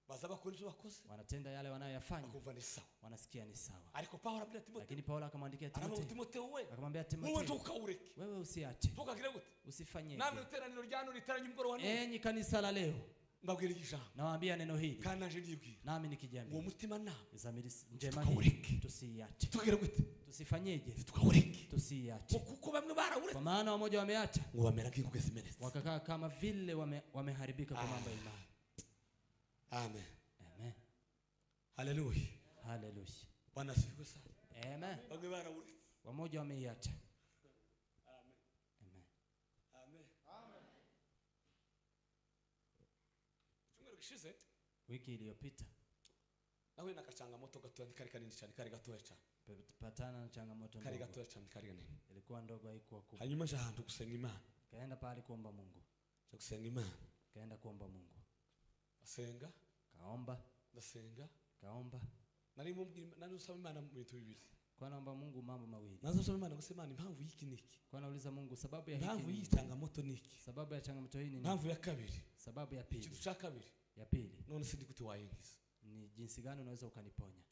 baza bakora ibyo bakoze wanatenda yale wanayoyafanya bakumva ni sawa wanasikia ni sawa. ariko Paulo abwira Timotheo Lakini Paulo akamwandikia Timotheo we akamwambia wowe Timotheo ntukawureke wewe usiache ntukagire gute usifanye namwe iteraniro ryano ritaranye umugoro wa enyi kanisa la leo mbabwira ijambo nawaambia neno hili kandi naje ndibwira nami nikijambi uwo mutima nama dhamiri njema tukawureke hii tusiache tukagire gute tusifanyeje tukawureke tusiache kuko bamwe barawureke kwa maana wamoja wameacha ngo bamera nk'ikuge zimenetse wakakaa kama vile wameharibika kwa mambo ya imani. amen Amen. haleluya Haleluya. bwana asifiwe sana Amen. bamwe barawureke Wamoja wameiacha. amen Amen. amen amen cyumweru gishize Wiki iliyopita nawe nakachangamoto gatoya kari kanini cyane kari gatoya cyane patana na changamoto kari ndogo. gatoya cyane kari kanini Ilikuwa ndogo haikuwa kubwa. hanyuma je ahantu gusenga imana Kaenda pale kuomba Mungu. cyo gusenga imana Kaenda kuomba Mungu. asenga Kaomba, ndasenga kaomba. nari mumbwira nari usaba imana mu bintu bibiri Kwa naomba Mungu mambo mawili. nazo usaba imana guse imana impamvu y'iki niki Kwa nauliza Mungu sababu ya impamvu hiki. y'ichangamoto niki Sababu ya changamoto hii ni nini? impamvu ya kabiri Sababu ya ikintu pili. cya kabiri Ya pili none sindi gute wayengiza ni jinsi gani unaweza ukaniponya.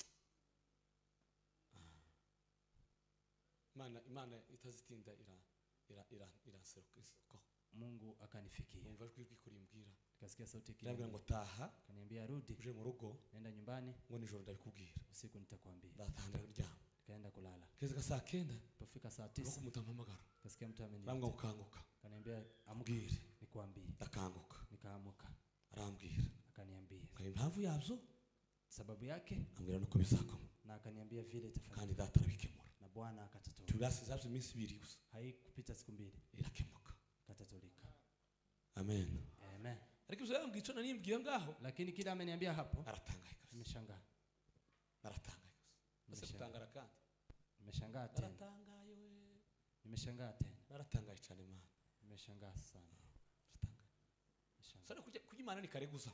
imana itazitinda iraseruka Mungu akanifikia. umva ijwi rikurimbwira Nikasikia sauti ndabwira ngo taha kaniambia rudi, uje mu rugo nenda nyumbani, ngo nijoro ndabikubwira usiku nitakwambia. ndatanda kuryama Kaenda kulala. keze ka saa 9 Pofika saa nuko 9 mutampamagara kasikia mtu rambwa ameniita. gukanguka Kaniambia amka ambwire nikwambie. ndakanguka Nikaamuka. arambwira Akaniambia kandi impamvu yabyo sababu yake ambwira nuko bizakoma na akaniambia vile itafanyika. kandi data arabikemura Na Bwana akatatua. tubasize iminsi 2 gusa Haikupita siku 2 irakemuka katatulika. amen Amen. ariko ibyo yambwiye cyo nanimbwiye ngaho Lakini kila ameniambia hapo aratangaye kabisa nimeshangaa. aratangaye kabisa ese gutangara kandi Nimeshangaa tena. aratangaye we Nimeshangaa tena. aratangaye cyane man Nimeshangaa sana. aratangaye Nimeshangaa. sasa kujimana ni kareguza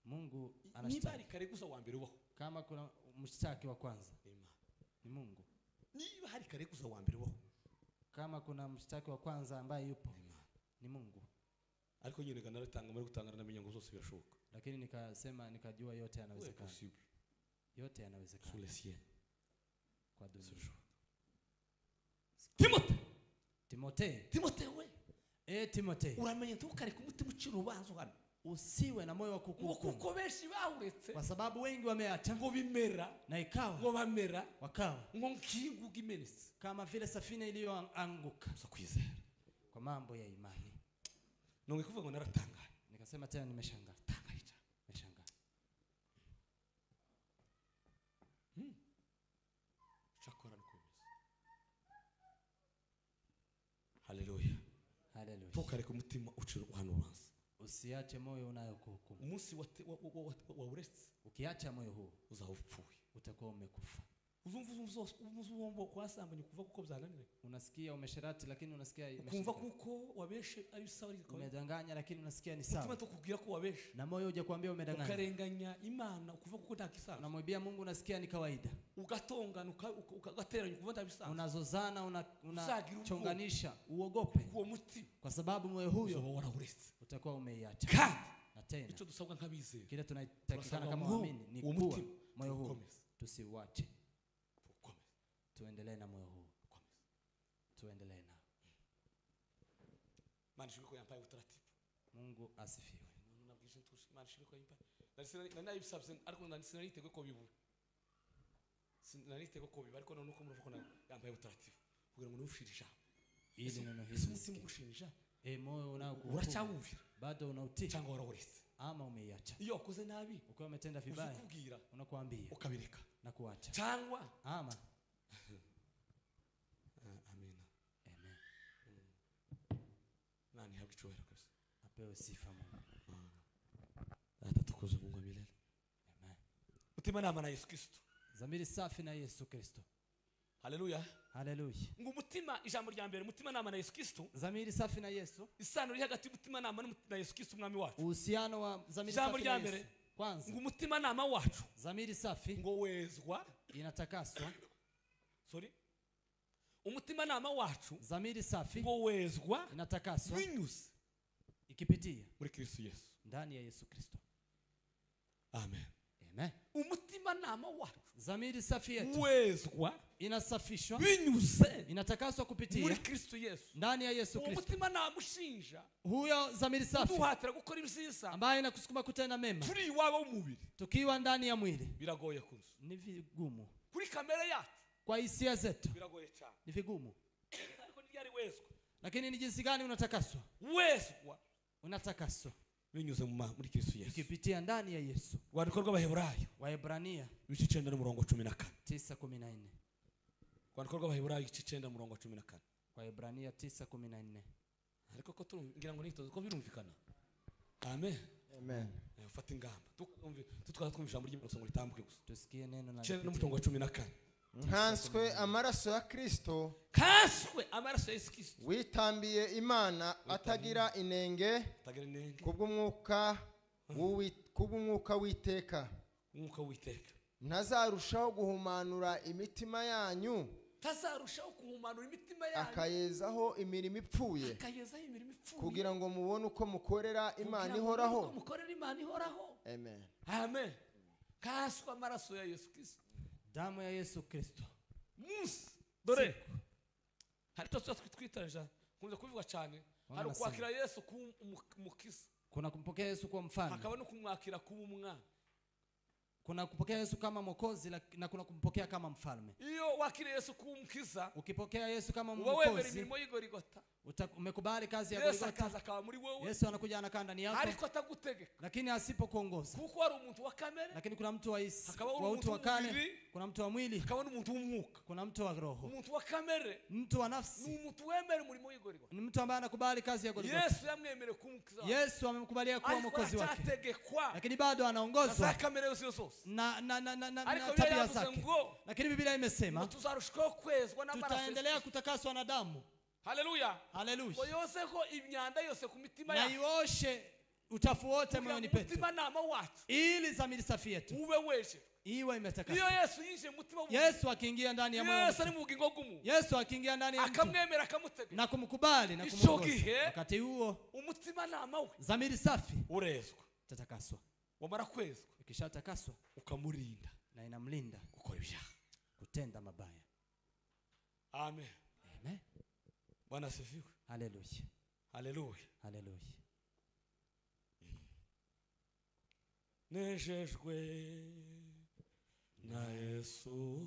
Mungu niba anashtaki. ari kareguza wa mbere ubaho Kama kuna mshtaki wa kwanza Imana ni Mungu. niba hari kareguza wa mbere ubaho Kama kuna mshtaki wa kwanza ambaye yupo Imana ni Mungu. ariko nyine naratanga muri gutangana namenye ngo zose birashoboka Lakini nikasema nikajua yote yanawezekana. possible Yote sur yanawezekana les cieux kwa dunia. Timotheo we Timotheo uramenye ntukare ku mutima ucira urubanza hano usiwe na moyo wa kukuhukumu. kuko benshi bahuretse Kwa sababu wengi wameacha ngo bimera na ikawa ngo bamera wakawa ngo nkinguga imenetse kama vile safina iliyoanguka uza kwizera kwa mambo ya imani. nonge kuvuga ngo naratangaye Nikasema tena nimeshangaa. tangaye cyane Nimeshangaa. chakora nuko bimeze haleluya Haleluya. ntukare ku mutima ucira hano urubanza Usiache moyo unayokuhukumu. umunsi wa uretse Ukiacha moyo huu uzaba upfuye utakuwa umekufa. uzumva kwasambanye kuva kuko byananire Unasikia umesherati lakini unasikia ukumva kuko wabeshe ari sawa ariko umedanganya lakini unasikia ni mutima sawa. tukubwira ko wabeshe Na moyo uje kuambia umedanganya. ukarenganya imana ukuva kuko ntakisana Unamwibia Mungu unasikia ni kawaida. ugatongana ugateranya ukuva ntabisana Unazozana unachonganisha uogope kuwo mutima kwa sababu moyo huyo uzoba warahuretse utakuwa umeiacha. kandi Na tena icyo dusabwa nk'abizera kile tunatakikana kama Turasabwa waamini ni uwo kuwa mutima moyo huu tukomeze tusiuache. tukomeze Tuendelee na moyo huu. tukomeze Tuendelee nao. Imana ishimwe ko yampaye utaratibu Mungu asifiwe. nabwije ntushi Imana ishimwe ko yampaye nari ariko sinariteguye ko bibura sinariteguye ko biba ariko none uko muruvuga ko yampaye utaratibu kugira ngo nushire ijambo Ili neno ese hili umutima ushinja moyo unaokuhukumu uracyawumvira bado unautii cyangwa warahuretse ama umeiacha. iyo wakoze nabi Ukiwa umetenda vibaya uzikubwira unakuambia ukabireka na kuacha. cyangwa Ama amina amen. nani habwa icyubahiro kabisa Apewe sifa Mungu. data tukoze Mungu wa milele Amen. mutima nama na Yesu Kristo Dhamiri safi na Yesu Kristo. haleluya Haleluya. ngo umutima ijambo rya mbere umutima nama na Yesu Kristo Zamiri safi na Yesu. isano iri hagati y'umutima nama na Yesu Kristo umwami wacu Uhusiano wa zamiri ijambo safi na rya Yesu. mbere Kwanza ngo umutima nama wacu zamiri safi ngo wezwa inatakaswa. umutima nama wacu Zamiri safi ngo wezwa inatakaswa binyuze ikipitia muri Kristo Yesu ndani ya Yesu Kristo. amen Amen. umutima nama wacu Zamiri safi yetu wezwa inasafishwa binyuze inatakaswa kupitia muri Kristo Yesu ndani ya Yesu Kristo. umutima nama ushinja Huyo zamiri safi duhatira gukora ibyiza ambaye inakusukuma kutenda mema turi iwabo w'umubiri tukiwa ndani ya mwili biragoye kuzo ni vigumu. kuri kamere yacu Kwa hisia zetu biragoye cyane ni vigumu. ariko ntibyari wezwa Lakini ni jinsi gani unatakaswa? wezwa Unatakaswa binyuze muri Kristo Yesu ukipitia ndani ya Yesu. rwandiko rw'abaheburayo Waebrania 9:14 9:14. rwandiko rw'abaheburayo 9:14 Waebrania 9:14. ariko ko ngira ngo nitoze ko birumvikana amen amen ufata ingamba tutwaza twumva ijambo ry'Imana ngo ritambuke gusa Tusikie neno na 9:14 nkanswe amaraso ya Kristo kaswe amaraso ya Yesu Kristo witambiye Imana atagira inenge kubw'umwuka w'iteka umwuka w'iteka ntazarushaho guhumanura imitima yanyu tazarushaho kuhumanura imitima yanyu akayezaho imirimo ipfuye akayezaho imirimo ipfuye kugira ngo mubone uko mukorera Imana ihoraho amen amen kaswe amaraso ya Yesu Kristo damu ya Yesu Kristo. Musi dore hari tutso twitaraje kunze kuvuga cyane hari kwakira Yesu kumukisa kuna kumpokea Yesu kwa mfano akaba no kumwakira kuba umwana kuna kumpokea Yesu kama mwokozi na kuna kumpokea kama mfalme. Iyo wakira Yesu kumkiza ukipokea Yesu kama mwokozi umekubali kazi ya Golgotha. Yesu anakuja anakaa ndani yako ariko atagutegeka lakini asipokuongoza kuko ari umuntu wa kamere lakini kuna mtu wa utu wa kale kuna mtu wa mwili akaba n'umuntu w'umwuka kuna mtu wa roho umuntu wa kamere mtu wa nafsi ni umuntu wemera umurimo w'Igorigota ni mtu ambaye anakubali kazi ya Golgotha. Yesu yamwemere kumkiza Yesu amemkubalia kuwa mwokozi wake lakini bado anaongozwa na kamere yose na tabia zake. Lakini Biblia imesema tutaendelea kutakaswa na damu. Haleluya. Haleluya. Yoseho imyanda yose ku mitima yacu. Na ioshe uchafu wote moyoni petu. Ili zamiri safi yetu ube weje. Iwe imetakaswa. Iyo Yesu yinje mutima w'umuntu. Yesu akiingia ndani ya moyo. Yesu ari mu bugingo bw'umuntu. Yesu akiingia ndani ya mtu. Akamwemera akamutegeka. Na kumkubali na kumwongoza. Wakati huo umutima nama we. Zamiri safi urezwa. Tatakaswa. Wamara kwezwa. Ikishatakaswa ukamurinda na inamlinda gukora ibyaha kutenda mabaya. Amen. Amen. Bwana asifiwe. Haleluya. Haleluya. Haleluya. Nejejwe na Yesu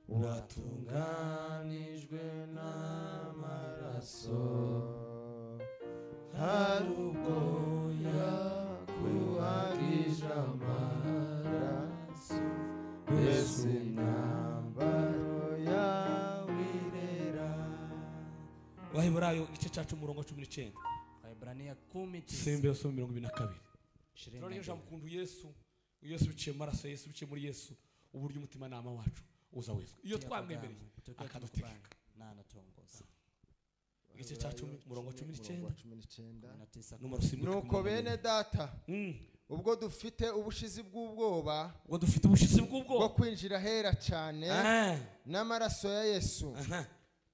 watunganijwe n'amaraso harubwo yakuhagije amaraso Yesu nambaro yawirera. Waheburayo igice cyacu umurongo 19. Waebrania 10 Sembe yo 22. Turaryo jambo kundu Yesu biciye maraso Yesu biciye muri Yesu uburyo umutima nama wacu uza wese iyo twamwemereye akadutegeka na anatongoza. Igice cyacu umurongo 19 nuko bene data ubwo dufite ubushizi bw'ubwoba bwo kwinjira hera cyane n'amaraso ya Yesu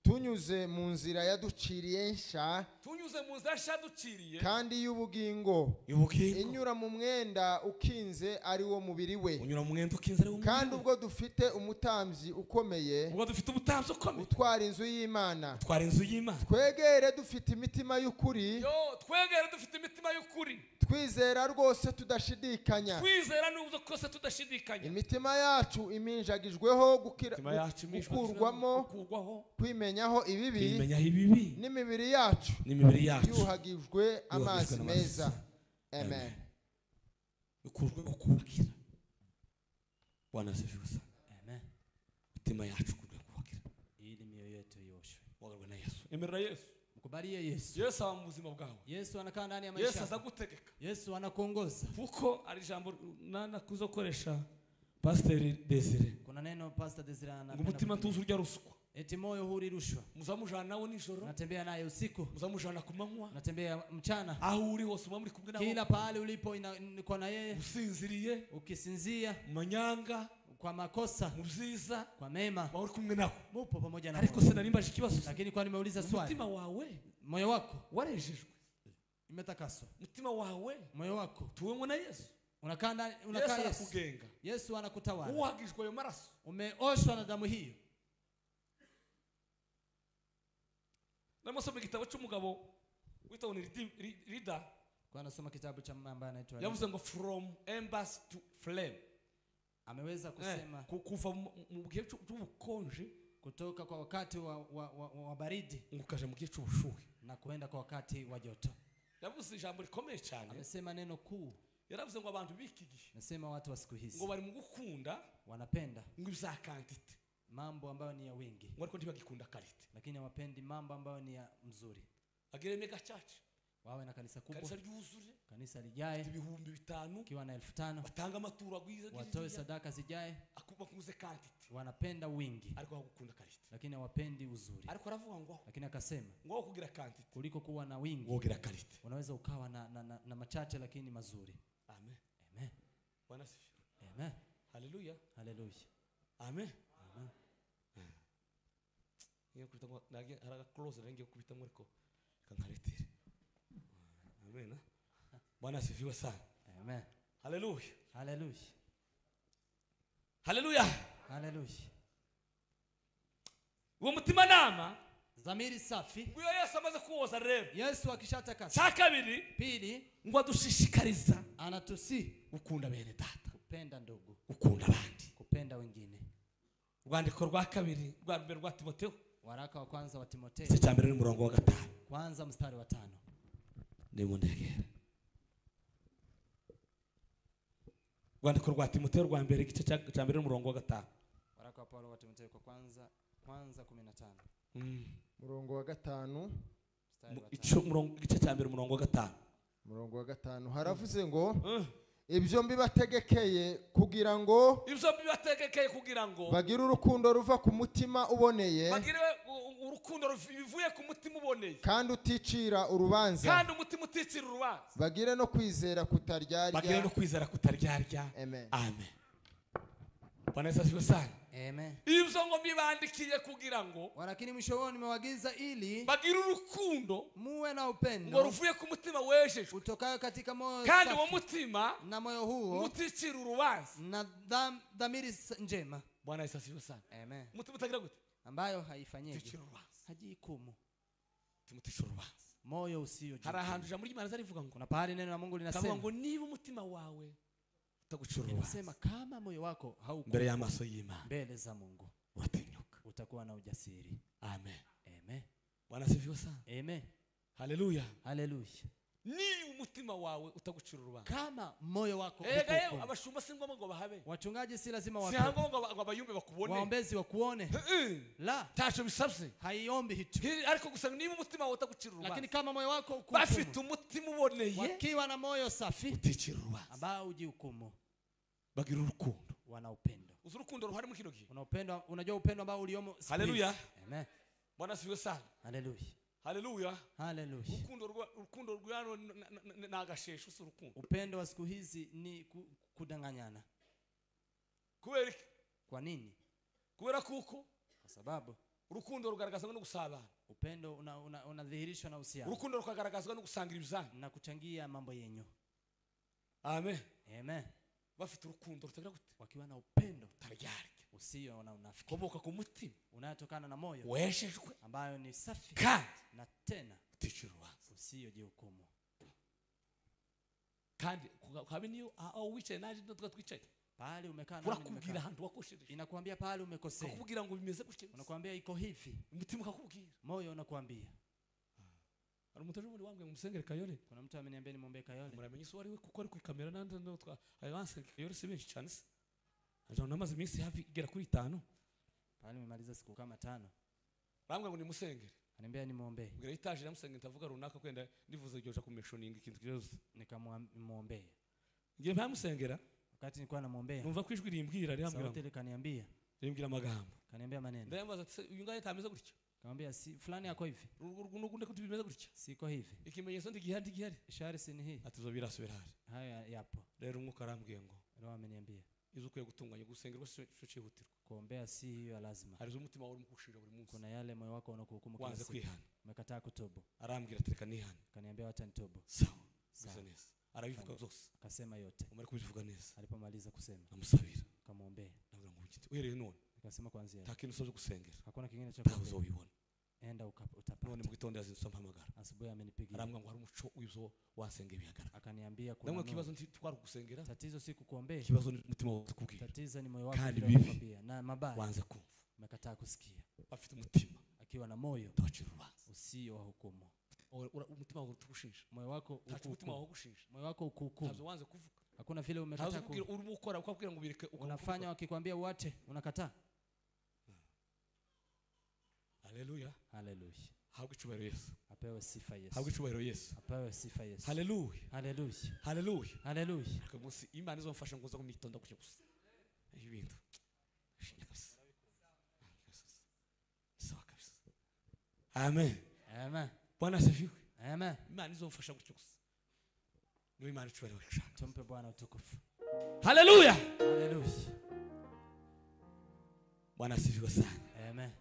tunyuze mu nzira yaduciriye nsha kandi y'ubugingo inyura mu mwenda ukinze ari wo mubiri we kandi ubwo dufite umutambyi ukomeye utwara inzu y'Imana twegere dufite imitima y'ukuri twizera rwose tudashidikanya imitima yacu iminjagijweho gukurwamo kwimenyaho ibibi n'imibiri yacu yuhagijwe amazi meza. Amen. Ukubwira Bwana asifiwe sana. Amen. Imitima yacu kubwira ili mioyo yetu yoshwe wagarwa na Yesu. Emerera Yesu. Mkubalie Yesu. Yesu aba mu buzima bwawe. Yesu anakaa ndani ya maisha. Yesu azagutegeka. Yesu anakuongoza. Kuko ari jambo nana kuzokoresha Pastor Desire. kuna neno Pastor Desire anapenda umutima tuzi urya ruswa eti moyo huri rushwa muzamujana nawo nijoro natembea naye usiku muzamujana kumanywa natembea mchana aho uri hose muri kumwe nawo kila pale ulipo niko na yeye usinziriye ukisinzia manyanga kwa makosa mubyiza kwa mema uri kumwe nawo mupo pamoja na ariko sinarimbaje ikibazo lakini kwa nimeuliza swali mutima wawe moyo wako warejejwe imetakaswa mutima wawe moyo wako tuwemo na Yesu unakaa Yesu anakutawala uhagijwe ayo maraso umeoshwa na damu hiyo. Namusoma igitabo cy'umugabo witwa Rida kwa anasoma kitabu cha mamba anaitwa yavuze ngo from embers to flame ameweza kusema kuva mu gihe cy'ubukonje kutoka kwa wakati wa baridi ngukaje mu gihe cy'ubushuhe na kuenda kwa wakati wa joto. Yavuze ijambo rikomeye cyane amesema neno kuu yaravuze ngo abantu bikigihe nasema watu wa siku hizi ngo bari mu gukunda wanapenda ngo za quantity mambo ambayo ni ya wingi ngo ariko ntibagikunda quality lakini hawapendi mambo ambayo ni ya mzuri. Agire mega church wawe na kanisa kubwa kanisa ryuzure kanisa lijae ibihumbi 5 kiwa na 1500 batanga amaturo agwiza watoe sadaka zijae akuba kuze quantity wanapenda wingi ariko hagukunda quality lakini hawapendi uzuri. Ariko aravuga ngo lakini akasema ngo kugira quantity kuliko kuwa na wingi kugira quality unaweza ukawa na machache lakini mazuri. Amen. Amen. Bwana sifiwe. Amen. Hallelujah. Hallelujah. Amen. Amen. Iyo kubita ngo nage haraga close range kubita muriko kankaretire. Amen. Bwana sifiwe sana. Amen. Hallelujah. Hallelujah. Hallelujah. Hallelujah. Uwo mutima nama dhamiri safi uyo Yesu amaze kuwoza rero Yesu akishatakasa cha kabiri pili ngo adushishikariza anatusi ukunda bene data kupenda ndugu ukunda abandi kupenda wengine. Rwandiko rwa kabiri rwa mbere rwa Timotheo waraka wa kwanza wa Timotheo se cyambere ni murongo wa 5 kwanza mstari wa 5 ni mundegera. Rwandiko rwa Timotheo rwa mbere igice cya mbere n'umurongo wa 5 waraka wa Paulo wa Timotheo kwa kwanza 15 murongo wa 5 igice cya mbere umurongo wa 5 murongo wa 5 haravuze ngo ibyo mbibategekeye kugira ngo bagire urukundo ruva ku mutima uboneye bagire urukundo ruvuye ku mutima uboneye kandi uticira urubanza kandi umutima uticira urubanza bagire no kwizera kutaryarya amen amen. Bwana Yesu asifiwe sana. Amen. Ibyo ngo mbibandikiye kugira ngo walakini mwisho nimewagiza ili bagire urukundo muwe na upendo ngo ruvuye ku mutima wejejwe utokayo katika moyo kandi uwo mutima na moyo huo muticira urubanza na dhamiri njema. Bwana Yesu asifiwe sana. Amen. Mutima utagira gute ambayo haifanyeje hajikumu tumutishura urubanza moyo usio hari ahantu jambo ry'Imana zarivuga ngo kuna pahali neno la Mungu linasema ngo niba umutima wawe utagucura urubanza kama moyo wako hauko mbele y'amaso y'Imana mbele za Mungu uratinyuka utakuwa na ujasiri. Amen. Amen. Bwana asifiwe sana. Amen. Hallelujah. Hallelujah. Ni umutima wawe utagucura urubanza kama moyo wako abashumba singoma ngo bahabe wachungaji si lazima wape si ngo abayumbe bakubone waombezi wakuone la tacho bisabse haiombi hitu ariko gusa niba umutima wawe utagucira urubanza lakini kama moyo wako uko bafite umutima uboneye wakiwa na moyo safi uticira urubanza ambao ujihukumu bagira urukundo wana upendo urukundo ruhari mu kino gihe unajua upendo ambao uliomo. Hallelujah. Amen. Bwana sifiwe sana. Hallelujah. Hallelujah. Hallelujah. Urukundo rwano na agashesho si urukundo. Upendo wa siku hizi ni kudanganyana. Kubera kwa nini? Kubera kuko kwa sababu urukundo rugaragazwa no gusabana. Upendo unadhihirishwa na uhusiano. Urukundo rukagaragazwa no gusangira ibizana na kuchangia mambo yenyu. Amen. Amen. Bafite urukundo rutagira gute wakiwa na upendo utaryarya usio na unafiki komoka ku mutima unayotokana na moyo weshejwe ambayo ni safi na tena uticira urubanza usio jihukumu. Kandi kabe niyo aho wicaye naje natwe twicaye pale umekaa na urakubwira ahantu wakoshereje inakwambia pale umekosea ukubwira ngo bimeze gutya unakwambia iko hivi umutima ukakubwira moyo unakwambia. Ari umutaje muri wambwe musengere Kayole kuna mtu ameniambia nimombe Kayole muramenye so ari we kuko ari ku kamera nande no twa ayanse Kayole si benshi cyane se aje namaze iminsi hafi igera kuri 5 pale nimemaliza siku kama 5 bambwe ngo ni musengere ananiambia nimombe ngira itaje namusengere ndavuga runaka kwenda ndivuze gyoja ku mentioning ikintu kiroze nikamwombea ngiye mpamusengera wakati nilikuwa namuombea numva kwijwi rimbwira rihambira sauti likaniambia Rimbwira amagambo. Kaniambia maneno. Ndayambaza uyu ngaye tameze gutya. Kamwambia si fulani yako hivi. Urugunde kutimeze gutya. Siko hivi. Ikimenyetso ndigihari. Ishara si ni hii. Atuzobira asubirahari. Haya yapo. Rero umwuka arambwiye ngo. Roho ameniambia. Izukuye gutunganya gusengerwa cyo cihutirwa. Kuombea si hiyo lazima. Harizo umutima wawe umukushira buri munsi. Kuna yale moyo wako unakuhukumu kila siku. Umekataa kutubu. Arambwira atereka nihana. Kaniambia acha nitubu. Sawa. Business. Arabivuga zose. Akasema yote. Umari kubivuga neza. Alipomaliza kusema. Amusabira. Kamuombea. Navuga ngo ukiti. Uhereye none. Akasema kwanza yeye. Takintu usoje gusengera. Hakuna kingine cha kuombea. Uzobibona. Enda utapata. None mu gitondo yazindutse ampamagara. Asubuhi amenipigia. Arambwa ngo hari umuco w'ibyo wasenge bihagara. Akaniambia kuna. Namwe kibazo ntitwara gusengera. Tatizo si kukuombea. Kibazo ni mutima wako kubwira. Tatizo ni moyo wako kukwambia na mabaya. Wanze kumva. Umekataa kusikia. Afite umutima. Akiwa na moyo. Tawacira urubanza. Usio wa hukumu. Umutima wako tukushinja. Moyo wako umutima wako gushinja. Moyo wako ukuhukumu. Hazo wanze kuvuga. Hakuna vile umekataa kuvuga. Urimo ukora ukabwira ngo bireke unafanya wakikwambia uache unakataa. Haleluya. Haleluya. Habwe icubahiro Yesu. Apewe sifa Yesu. Habwe icubahiro Yesu. Apewe sifa Yesu. Haleluya. Haleluya. Haleluya. Haleluya. Akamusi Imana izomfasha ngo uza kumwitonda kucyo gusa. Ibintu. Shinga kabisa. Sawa kabisa. Amen. Amen. Bwana asifiwe. Amen. Imana izomfasha kucyo gusa. Ngo Imana icubahiro cyane. Tumpe Bwana utukufu. Haleluya. Haleluya. Bwana asifiwe sana. Amen.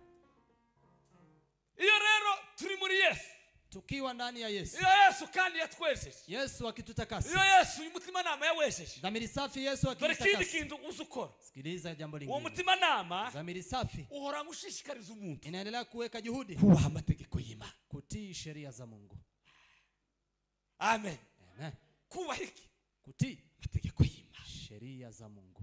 Iyo rero turi muri Yesu. Tukiwa ndani ya Yesu. Iyo Yesu kandi yatwesheje. Yesu akitutakasa. Iyo Yesu umutima nama yawesheje. Dhamiri safi Yesu akitutakasa. Dore kindi kintu uzukora. Sikiliza jambo lingine. Uwo mutima nama. Dhamiri safi. Uhora mushishikariza umuntu. Inaendelea kuweka juhudi. Kubaha amategeko y'Imana. Kutii sheria za Mungu. Amen. Amen. Kubaha iki? Kutii amategeko y'Imana. Sheria za Mungu.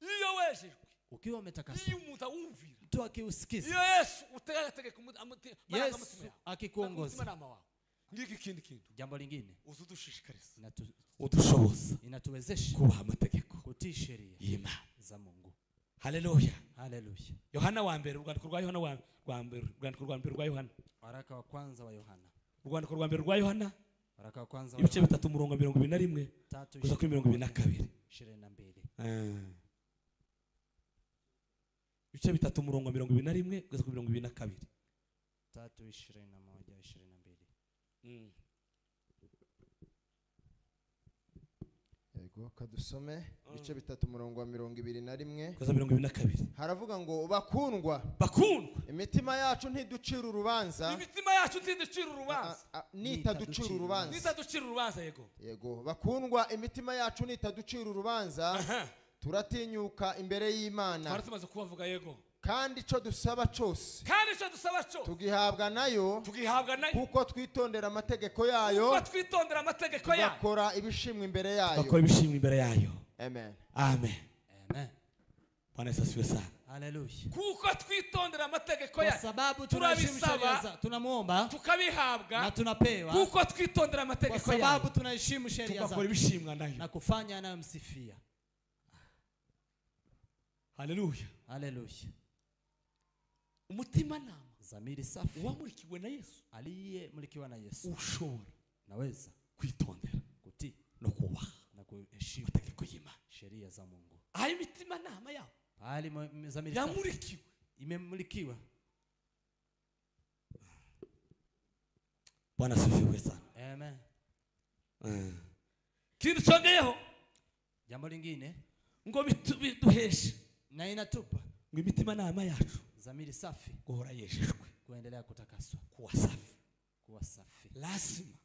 Iyo weshejwe. Ukiwa umetakaswa. Iyo umuntu awumvira. Mtu akiusikiza. Iyo Yesu utegategeka Yesu akikuongoza. Ngiki kindi kintu. Jambo lingine. Uzudushishikariza. Udushoboza. Inatuwezesha kubaha amategeko. Kutii sheria y'Imana za Mungu. Haleluya. Haleluya. Yohana wa mbere urwandiko rwa Yohana wa mbere urwandiko rwa mbere rwa Yohana. Waraka wa kwanza wa Yohana. Urwandiko rwa mbere rwa Yohana. Waraka wa kwanza wa Yohana. Ibice 3:21 kuza kuri 22. 22. Ibice 3:21 kuza kuri 22. 3:21-22. Yego kadusome ibice 3:21 kuza 22. Haravuga ngo bakundwa imitima yacu ntiducira urubanza. Imitima yacu ntiducira urubanza. Nitaducira urubanza. Nitaducira urubanza yego. Yego bakundwa imitima yacu nitaducira urubanza. Turatinyuka imbere y'Imana. Baratumaze kubavuga yego. Kandi ico dusaba cyose tugihabwa nayo kuko twitondera amategeko yayo tugakora ibishimwe imbere yayo. Amen. Amen. Amen. Bwana Yesu asifiwe sana. Haleluya. Kuko twitondera amategeko yayo. Kwa sababu tunabisaba, tunamuomba, tukabihabwa na tunapewa. Kuko twitondera amategeko yayo. Kwa sababu tunaheshimu sheria zake. Tugakora ibishimwa nayo. Na kufanya anayomsifia. Haleluya. Haleluya. Umutima nama zamiri safi wamurikiwe na Yesu aliyemurikiwa na Yesu ushobora naweza kwitondera kutii no kubaha na kuheshimu amategeko y'Imana sheria za Mungu. Ayo mitima nama yao bali zamiri safi yamurikiwe imemulikiwa. Bwana asifiwe sana. Amen. Kintu cyongeyeho jambo lingine ngo biduheshe na inatupa ngo imitima nama yacu zamiri safi guhora yeshejwe kuendelea kutakaswa kuwa safi lazima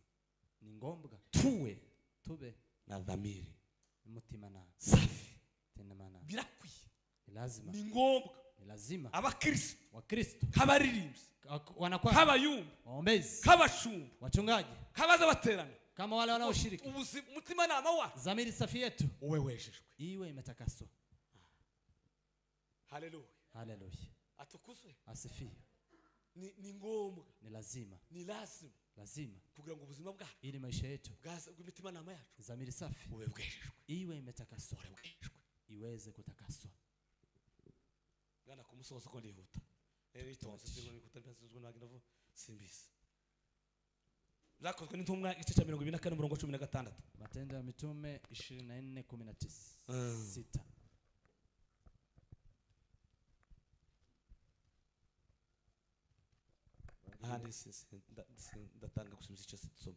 ni ngombwa tube na dhamiri umutima na safi tena maana birakwiye lazima ni ngombwa ni lazima abakristo wakristo kabaririmbyi wanakuwa kabayumba waombezi kabashumba wachungaji kabaza baterana kama wale wanaoshiriki umutima nama wa zamiri safi yetu uwe weshejwe iwe imetakaswa. Haleluya. Haleluya. Atukuzwe. Asifiwe. Ni ngombwa. Ni lazima. Ni lazima. Lazima. Kugira ngo ubuzima bwacu ili maisha yetu imitima nama yacu zamiri safi uwe bwejejwe. Iwe imetakaswa. Iweze kutakaswa. Gana kumusoza ko ndihuta. Itonze siko nikutabyanzwe naginavu simbisi. Zakozwe n'intumwa igice cya 24:16. Matendo ya Mitume 24:19. 6. ahandi ndatanga gusubiza icyo sitsoma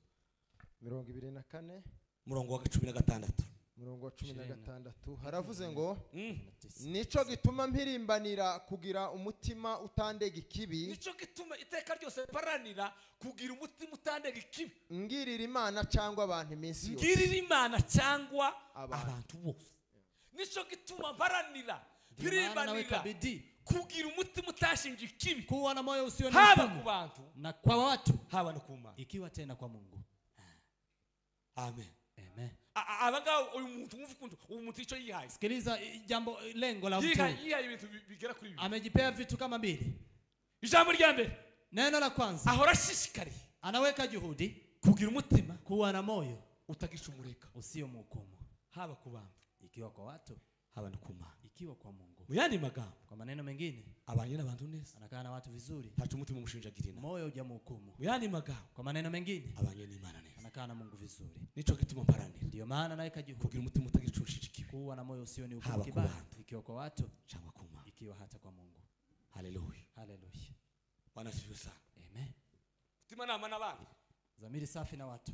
24 murongo wa 16 murongo wa 16 haravuze ngo nico gituma mpirimbanira kugira umutima utandega ikibi, nico gituma iteka ryose paranira kugira umutima utandega ikibi, ngirira Imana cyangwa abantu iminsi yose, ngirira Imana cyangwa abantu bose. Nico gituma paranira mpirimbanira kugira umutima utashinja ikibi, kuwa na moyo usio haba ku bantu na kwa watu, haba no ku Mana, ikiwa tena kwa Mungu. Amen. Amen. Abaga uyu muntu mvukundu uyu muntu ico yihaye. Sikiliza jambo lengo la mtu. Yihaye ibintu bigera kuri bibi. Amejipea vitu kama mbili. Ijambo rya mbere, neno la kwanza, ahora shishikari, anaweka juhudi kugira umutima kuwa na moyo utagishumureka, usio mhukumu, haba ku bantu, ikiwa kwa watu, haba no ku Mana, ikiwa kwa Mungu. Muyandi magambo, kwa maneno mengine, abanye n'abantu neza, anakaa na watu vizuri, hacu umutima umushinjagirina, moyo hujamhukumu. Muyandi magambo, kwa maneno mengine, abanye n'Imana neza, anakaa na Mungu vizuri. Nico gituma paranira, ndio maana naweka juhudi kugira umutima utagicushije ikibi, kuwa na moyo usio ni hukumu kibaya, ikiwa kwa watu cyangwa ku Mana, ikiwa hata kwa Mungu. Haleluya. Haleluya. Bwana sifiwe sana. Amen. Mutima nama n'abandi, zamiri safi na watu,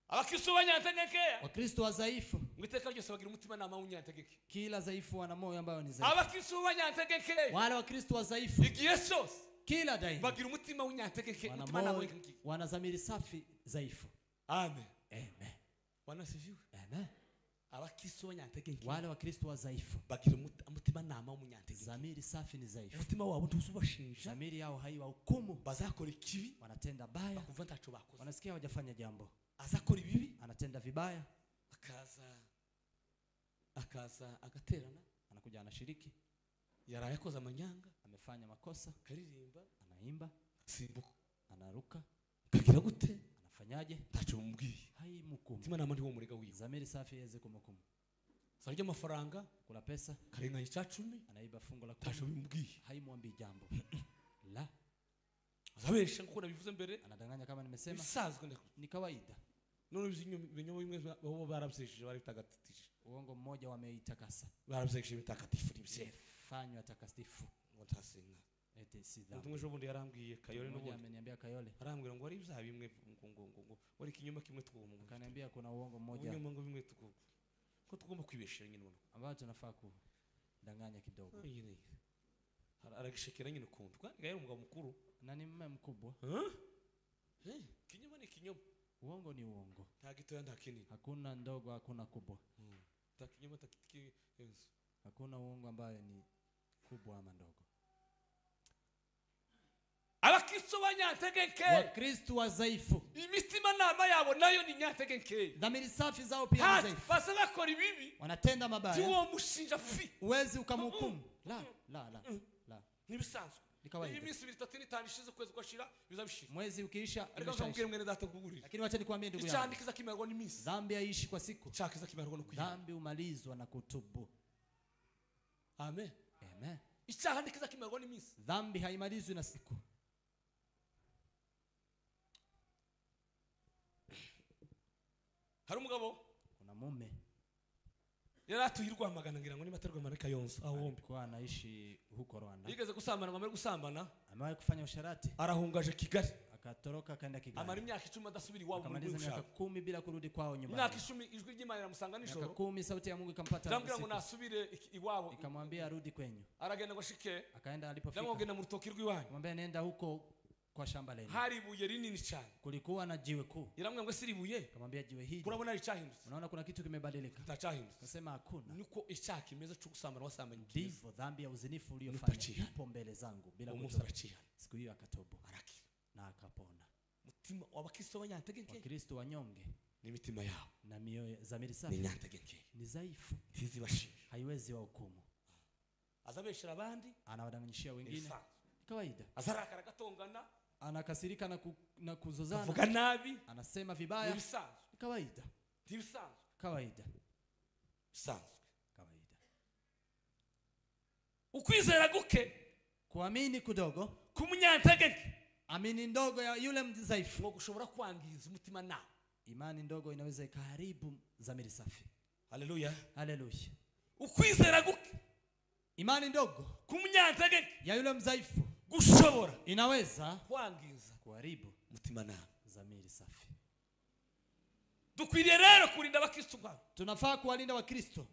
abakristo banyantegekea, wakristo wadhaifu, mwiteka ryose bagira umutima nama unyantegeke, kila dhaifu wana moyo ambao ni dhaifu. abakristo banyantegekea, wale wakristo wadhaifu igihe cyose kila daima bagira umutima unyantegeke, umutima nama wana zamiri safi dhaifu. Amen. Amen. Bwana sifiwe. Amen. Abakristo banyantegeke, wale wakristo wadhaifu bagira umutima nama unyantegeke, zamiri safi ni dhaifu, umutima wabo ntuzubashinja, zamiri yao haiwa hukumu, bazakora ikibi, wanatenda baya, bakuva ntaco bakoze, wanasikia hawajafanya jambo, azakora ibibi, anatenda vibaya, akaza agaterana, anakuja anashiriki, yaraye akoze amanyanga, amefanya makosa, karirimba, anaimba, simbuka, anaruka, kagira gute, anafanyaje, ntaco bumubwiye, haimukumu. mutima nama ndi wo murega wiwe, zamiri safi yeze kumukumu, sarya amafaranga, kula pesa, karenganya icacumi, anaiba fungo la ntaco bimubwiye, haimwambi jambo la azabesha nkuko nabivuze mbere, anadanganya kama nimesema, bisazwe ni kawaida. none ibinyo bimwe babo barabyesheje bari bitagatisha, uongo mmoja wameitakasa, barabyesheje bitakatifu n'ibishe fanywa takatifu, ngo ntasenga ete sidha. Mutumwe jo bundi yarambwiye Kayole no n'ubundi ameniambia Kayole, arambwira ngo ari ibyaha bimwe ngo wari kinyoma kimwe twugo, akaniambia kuna uongo mmoja unyoma ngo bimwe twugo ko tugomba kwibeshera nyine umuntu ambao tunafaa kudanganya kidogo, nyine aragishekera nyine ukuntu kandi gaye umugabo mukuru na ni mume mkubwa, kinyoma ni kinyoma, uongo ni uongo, nta gitoya nta kinini, hakuna ndogo hakuna kubwa, nta kinyoma takitiki Yesu, hakuna uongo ambaye ni kubwa ama ndogo. abakristo banyantegeke, wakristo wadhaifu, imitima nama yabo nayo ni nyantegeke, dhamiri safi zao pia ni dhaifu, basa bakora ibibi, wanatenda mabaya, tuwo mushinja fi, uwezi ukamhukumu, la nibisanzwe, ni kawaida. iminsi 3 ishize kwezi kwashira bizabishira, mwezi ukiisha imeshaisha, mwene data kugurira, lakini wacha nikwambie ndugu yangu, icyandikiza kimerwa n'iminsi, dhambi haishi kwa siku, cyakiza kimerwa no kuyiba, dhambi umalizwa na kutubu. Amen. Amen. icyahandikiza kimerwa n'iminsi, dhambi haimalizwi na siku. hari umugabo, kuna mume yari atuyirwa magana ngira ngo ni materwa mareka yonso ahombe, kwa anaishi huko Rwanda, yigeze gusambana, ngo gusambana, amewahi kufanya usharati, arahungaje Kigali, akatoroka akaenda Kigali, amara imyaka 10 adasubira iwabo, akamaliza miaka 10 bila kurudi kwao nyumbani, imyaka 10 ijwi ry'Imana iramusanga nijoro, miaka 10 sauti ya Mungu ikampata, ndambira ngo nasubire iwabo, ikamwambia arudi kwenyu, aragenda ngo shike, akaenda alipofika, ndamugenda mu rutoki rw'iwanyu, mwambia nenda huko kwa shamba lenu, hari ibuye rinini cyane, kulikuwa na jiwe kuu, iramwe ngo siri ibuye, akamwambia jiwe hili kurabona ari cyahindutse, unaona kuna kitu kimebadilika, ntacahindutse, nasema hakuna, niko icyaha kimeze cyo gusambana wasambanye, ndivyo dhambi ya uzinifu uliyofanya ipo mbele zangu bila kutoba. Siku hiyo akatobo na akapona. Mutima w'abakristo banyantegeke, wakristo wanyonge ni mitima yao na mioyo zamiri safi ni nyantegeke, ni dhaifu, tizibashira, haiwezi wahukumu, azabeshera abandi, anawadanganyishia wengine, kawaida, azarakara gatongana, anakasirika na kuzozana, avuga nabi, anasema vibaya, kawaida, kawaida, kawaida. Ukwizera guke, kuamini kudogo kumunyantegeke, amini ndogo ya yule mdhaifu, ngo gushobora kwangiza umutima nawe, imani ndogo inaweza ikaharibu dhamiri safi. Haleluya, haleluya. Ukwizera guke, imani ndogo kumunyantegeke ya yule mdhaifu, gushobora inaweza kwangiza kuharibu mutima nama dhamiri safi. dukwiriye rero kurinda abakristo babo. Tunafaa kuwalinda Wakristo.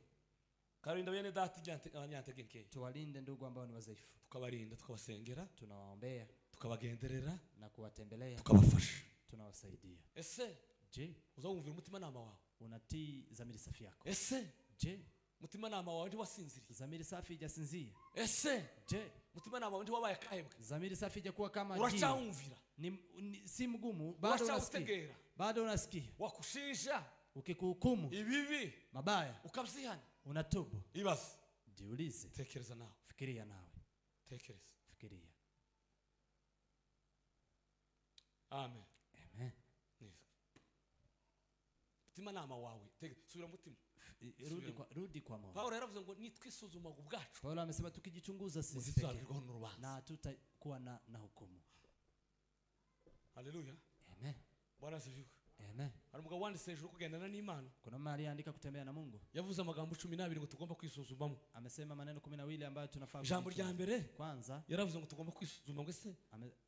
Karinda bene data abanyantege nke. Tuwalinde ndugu ambao ni wadhaifu. Tukabarinda, tukabasengera, tunawaombea, tukabagenderera na kuwatembelea, tukabafasha, tunawasaidia. Ese je, uzawumvira umutima nama wawe? Unatii dhamiri safi yako? Ese je, mutima nama wawe wasinziriye? Dhamiri safi ijasinzia? Ese je, mutima nama wawe wabaye kahebwe? Dhamiri safi ijakuwa kama jini? Uracyaumvira? Si mgumu, bado unasikia. Bado unasikia. Wakushinja, ukikuhukumu ibibi, mabaya, ukabyihana, unatubu. Ibaze. Jiulize. Tekereza nawe. Fikiria nawe. Tekereza. Fikiria. Amen. Amen. Mutima nama wawe, subira mutima. Rudi kwa Mungu. Paulo yaravuze ngo nitwisuzuma ubwacu. Paulo amesema tukijichunguza sisi na tutakuwa na hukumu. Haleluya. Amen. Bwana asifiwe. Amen. Hari umugabo wanditse hejuru kugendana n'Imana. Kuna mali andika kutembea na Mungu. Yavuze amagambo 12 ngo tugomba kwisuzumamo. Amesema maneno 12 ambayo tunafaa. Jambo rya mbere kwanza yaravuze ngo tugomba kwisuzuma ngo se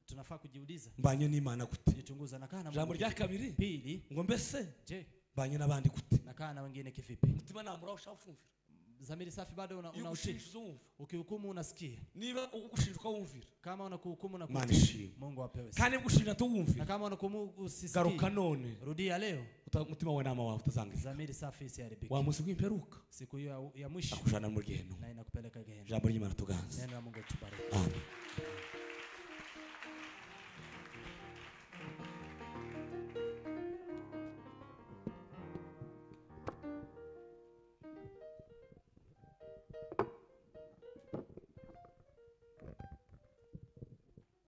tunafaa kujiuliza. Mbanye n'Imana gute? Jichunguza na kana Mungu. Jambo rya kabiri. Pili. Ngo mbese je, mbanye n'abandi gute? Na kana wengine kivipi? Mutima namura ushafumvira. Dhamiri safi bado unautii. Ukihukumu unasikia. Niba ugushinjwa wumvira. Kama unakuhukumu na kutii, Mungu apewe sifa. Kandi ugushinja tuwumvira. Na kama unakuhukumu usisikie. Garuka none. Rudia leo. Mutima wa nama wawe utazangika. Dhamiri safi isiharibike. Wa musi w'imperuka. Siku hiyo ya mwisho. Akujana mu giheno. Na inakupeleka gehena. Jambo ry'Imana tuganze. Neno la Mungu tubariki. Amen.